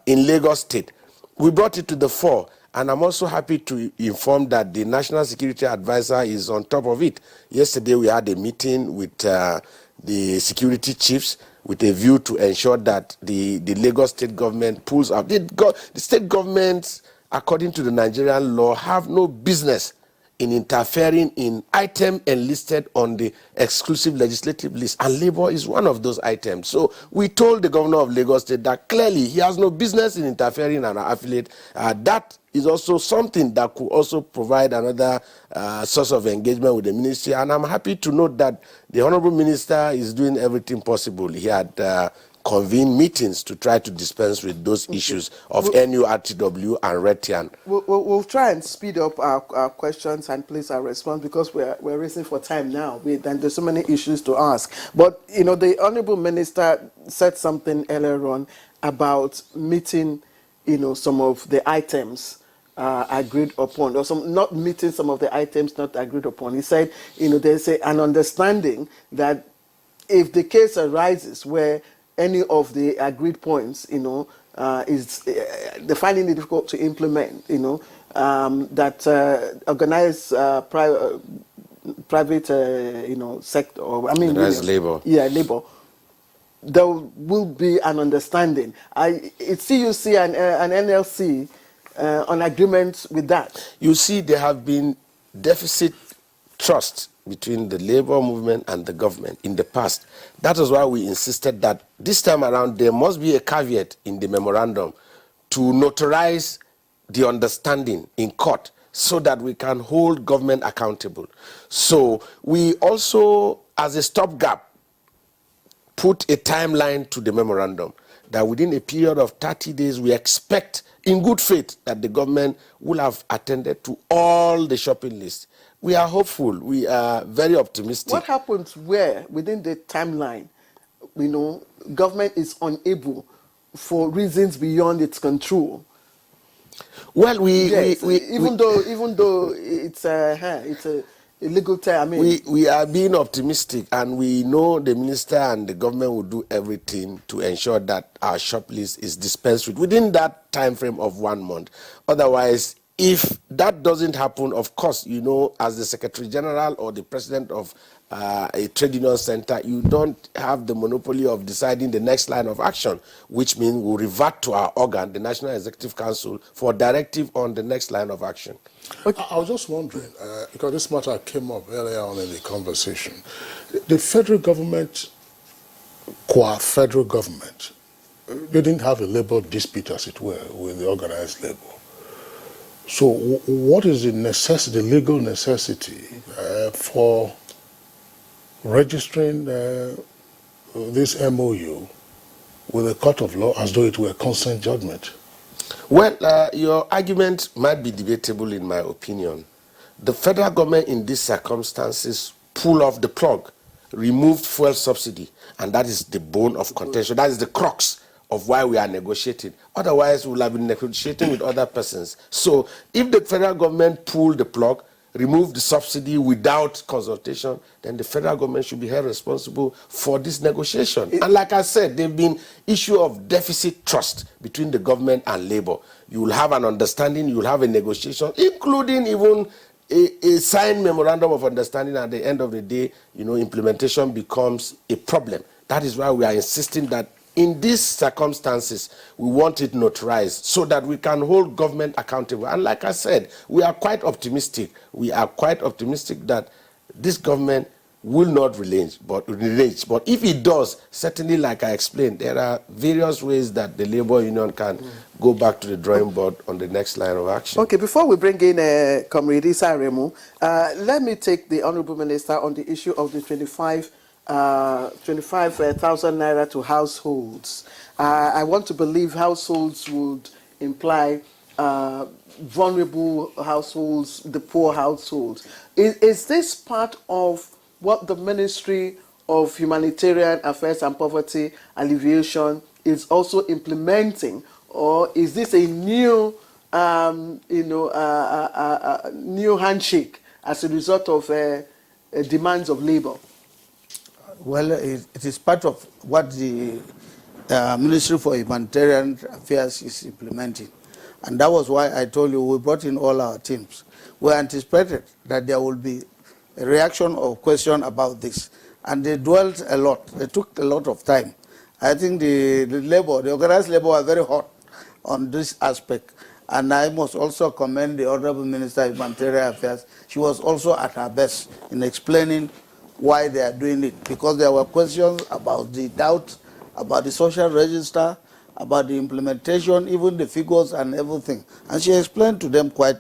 in Lagos State. We brought it to the fore, and I'm also happy to inform that the National Security Advisor is on top of it. Yesterday we had a meeting with the security chiefs with a view to ensure that the Lagos State government pulls out. The state governments, according to the Nigerian law, have no business in interfering in items enlisted on the exclusive legislative list, and Labour is one of those items. So we told the governor of Lagos State that clearly he has no business in interfering in our affiliate. That is also something that could also provide another source of engagement with the ministry, and I'm happy to note that the Honourable Minister is doing everything possible. He had convene meetings to try to dispense with those issues of NURTW and Retian. We'll try and speed up our questions and please our response, because we're racing for time now, and there's so many issues to ask. But the Honourable Minister said something earlier on about meeting some of the items agreed upon, or not meeting some of the items not agreed upon. He said there's an understanding that if the case arises where any of the agreed points, is they finding it difficult to implement, that organized private, sector, or organized labor. Yeah, labor. There will be an understanding. It's CUC and NLC on agreement with that. You see, there have been deficit trust between the labor movement and the government in the past. That is why we insisted that this time around there must be a caveat in the memorandum to notarize the understanding in court so that we can hold government accountable. So we also, as a stopgap, put a timeline to the memorandum that within a period of 30 days we expect in good faith that the government will have attended to all the shopping lists. We are hopeful. We are very optimistic. What happens where, within the timeline, government is unable for reasons beyond its control. Well, even though it's a illegal term. I mean, we are being optimistic, and we know the minister and the government will do everything to ensure that our shop list is dispensed with within that time frame of 1 month. Otherwise, if that doesn't happen, of course, you know, as the Secretary General or the President of a trade union center, you don't have the monopoly of deciding the next line of action, which means we'll revert to our organ, the National Executive Council, for directive on the next line of action. Okay. I was just wondering, because this matter came up earlier on in the conversation, the federal government, qua federal government, they didn't have a labor dispute, as it were, with the organized labor. So what is the necessity, the legal necessity for registering this MOU with a court of law as though it were a consent judgment? Well, your argument might be debatable in my opinion. The federal government in these circumstances pulled off the plug, removed fuel subsidy, and that is the bone of contention. That is the crux of why we are negotiating. Otherwise, we will have been negotiating with other persons. So if the federal government pulled the plug, removed the subsidy without consultation, then the federal government should be held responsible for this negotiation. And like I said, there have been issue of deficit trust between the government and labor. You will have an understanding, you will have a negotiation, including even a signed memorandum of understanding. At the end of the day, you know, implementation becomes a problem. That is why we are insisting that in these circumstances, we want it notarized so that we can hold government accountable. And like I said, we are quite optimistic. We are quite optimistic that this government will not relent. But if it does, certainly, like I explained, there are various ways that the labor union can go back to the drawing board on the next line of action. Okay, before we bring in Comrade Issa Remu, let me take the Honorable Minister on the issue of the 25,000 naira to households. I want to believe households would imply vulnerable households, the poor households. Is this part of what the Ministry of Humanitarian Affairs and Poverty Alleviation is also implementing, or is this a new, new handshake as a result of demands of labor? Well, it is part of what the Ministry for Humanitarian Affairs is implementing. And that was why I told you we brought in all our teams. We anticipated that there will be a reaction or question about this. And they dwelt a lot. They took a lot of time. I think the organized labor are very hot on this aspect. And I must also commend the Honorable Minister of Humanitarian Affairs. She was also at her best in explaining why they are doing it, because there were questions about the doubt, about the social register, about the implementation, even the figures and everything. And she explained to them quite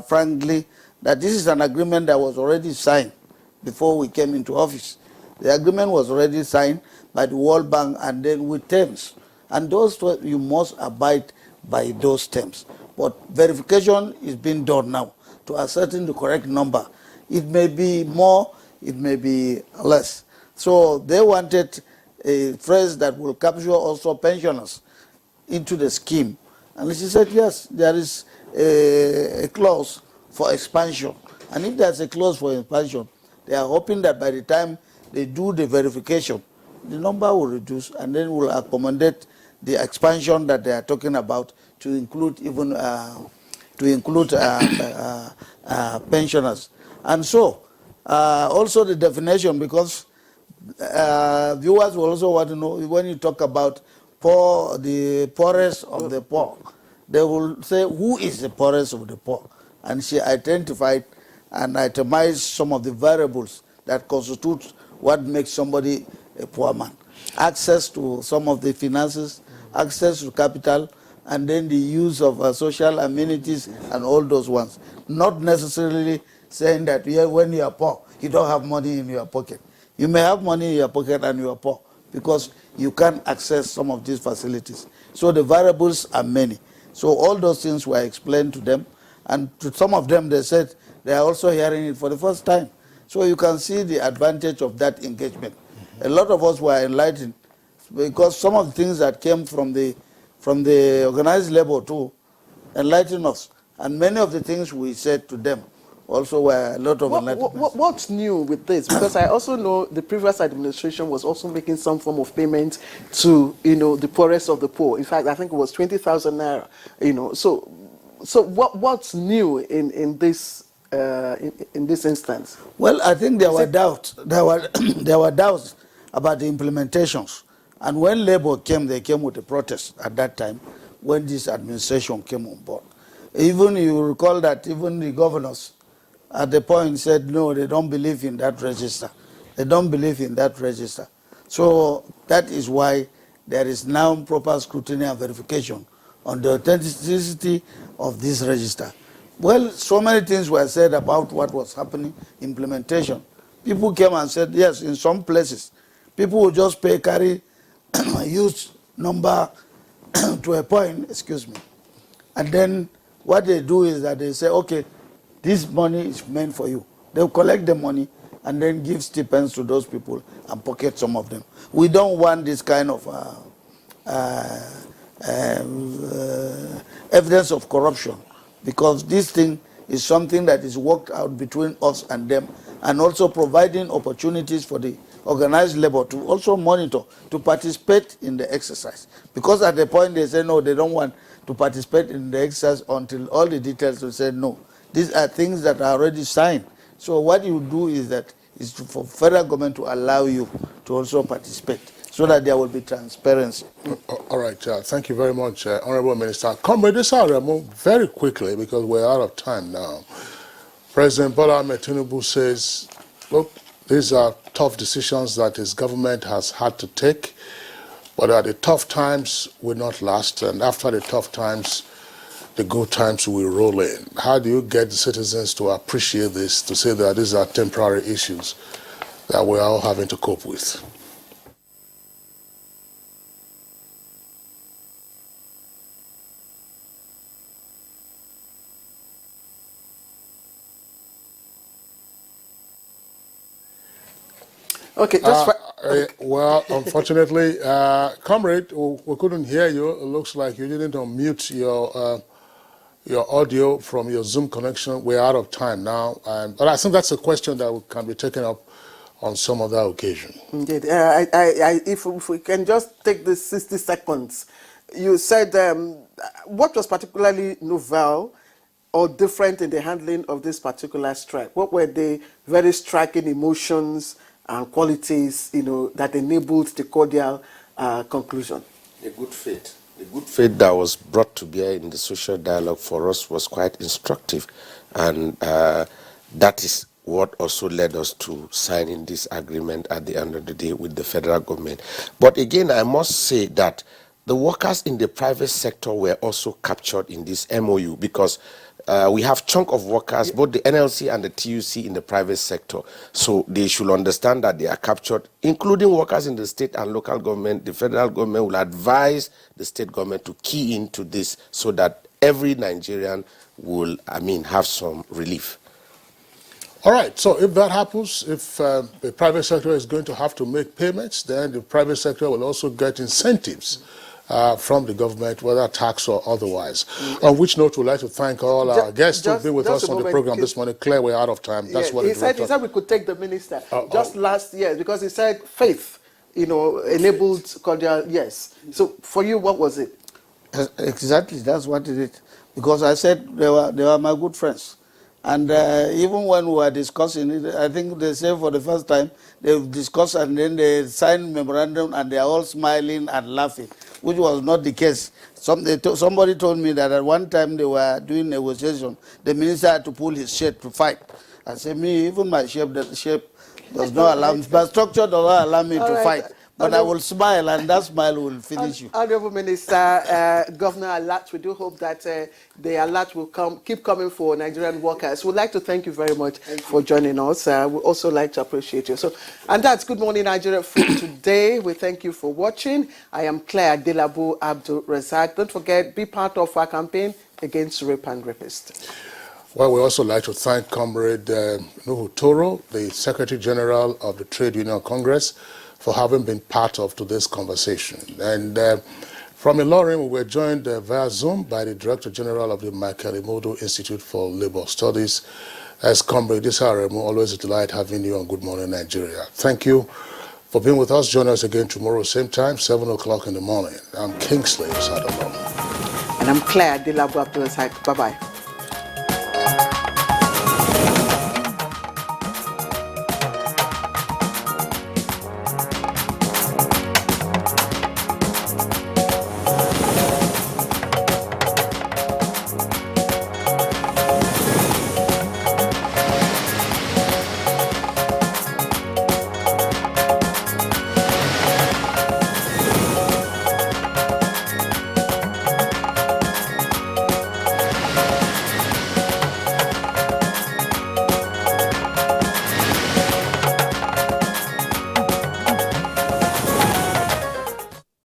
frankly that this is an agreement that was already signed before we came into office. The agreement was already signed by the World Bank and then with terms. And those, you must abide by those terms. But verification is being done now to ascertain the correct number. It may be more, it may be less. So they wanted a phrase that will capture also pensioners into the scheme. And she said, yes, there is a clause for expansion. And if there's a clause for expansion, they are hoping that by the time they do the verification, the number will reduce and then will accommodate the expansion that they are talking about to include even pensioners. And so, also the definition, because viewers will also want to know when you talk about poor, the poorest of the poor, they will say, who is the poorest of the poor? And she identified and itemized some of the variables that constitute what makes somebody a poor man. Access to some of the finances, access to capital, and then the use of social amenities and all those ones. Not necessarily saying that when you are poor, you don't have money in your pocket. You may have money in your pocket and you are poor because you can't access some of these facilities. So the variables are many. So all those things were explained to them, and to some of them they said they are also hearing it for the first time. So you can see the advantage of that engagement. A lot of us were enlightened because some of the things that came from the organized labor too enlightened us. And many of the things we said to them also were a lot of enlightenment. What's new with this? Because I also know the previous administration was also making some form of payment to, the poorest of the poor. In fact, I think it was 20,000 naira. So what's new in this instance? Well, I think there were doubts. There were doubts about the implementations. And when Labour came, they came with a protest at that time when this administration came on board. Even you recall that even the governors at the point said, no, they don't believe in that register. They don't believe in that register. So that is why there is now proper scrutiny and verification on the authenticity of this register. Well, so many things were said about what was happening, implementation. People came and said, yes, in some places, people will just carry huge number to a point, excuse me. And then what they do is that they say, okay, this money is meant for you. They'll collect the money and then give stipends to those people and pocket some of them. We don't want this kind of evidence of corruption, because this thing is something that is worked out between us and them, and also providing opportunities for the organized labor to also monitor, to participate in the exercise. Because at the point they say no, they don't want to participate in the exercise until all the details will say no. These are things that are already signed. So what you do is for federal government to allow you to also participate, so that there will be transparency. All right, thank you very much, Honorable Minister. Comrade Desaremo, very quickly, because we're out of time now. President Bola Ahmed Tinubu says, look, these are tough decisions that his government has had to take, but the tough times will not last, and after the tough times, the good times will roll in. How do you get the citizens to appreciate this, to say that these are temporary issues that we're all having to cope with? Okay, well, unfortunately, comrade, we couldn't hear you. It looks like you didn't unmute your audio from your Zoom connection. We're out of time now, but I think that's a question that can be taken up on some other occasion. Indeed. If we can just take the 60 seconds. You said what was particularly novel or different in the handling of this particular strike? What were the very striking emotions and qualities, that enabled the cordial conclusion? The good faith. The good faith that was brought to bear in the social dialogue for us was quite instructive, and that is what also led us to signing this agreement at the end of the day with the federal government. But again, I must say that the workers in the private sector were also captured in this MOU, because we have chunk of workers, both the NLC and the TUC in the private sector. So they should understand that they are captured, including workers in the state and local government. The federal government will advise the state government to key into this so that every Nigerian will, have some relief. All right, so if that happens, if the private sector is going to have to make payments, then the private sector will also get incentives from the government, whether tax or otherwise. On which note, we'd like to thank all our guests who've been with us on the program this morning. Claire, we're out of time. That's what he said we could take the minister just last year, because he said faith, enabled cordial, yes. So for you, what was it? Exactly, that's what it is. Because I said they were my good friends. And even when we were discussing it, I think they said for the first time, they discussed and then they signed memorandum and they are all smiling and laughing, which was not the case. Somebody told me that at one time they were doing negotiation, the minister had to pull his shirt to fight. I said, even my shape does not allow me, but structure does not allow me to fight. But I will smile, and that smile will finish you. Honorable Minister, Governor Alert, we do hope that the alert will keep coming for Nigerian workers. We'd like to thank you very much for joining us. We'd also like to appreciate you. And that's Good Morning Nigeria for today. We thank you for watching. I am Claire Delabu Abdul Razak. Don't forget, be part of our campaign against rape and rapists. Well, we also like to thank Comrade Nuhu Toro, the Secretary General of the Trade Union Congress, for having been part of today's conversation. And from Ilorin, we were joined via Zoom by the Director General of the Michael Imodo Institute for Labor Studies. As Comrade Isaremo, always a delight having you on Good Morning Nigeria. Thank you for being with us. Join us again tomorrow, same time, 7 o'clock in the morning. I'm Kingsley Osadolong. And I'm Claire Delabo Abdul. Bye-bye.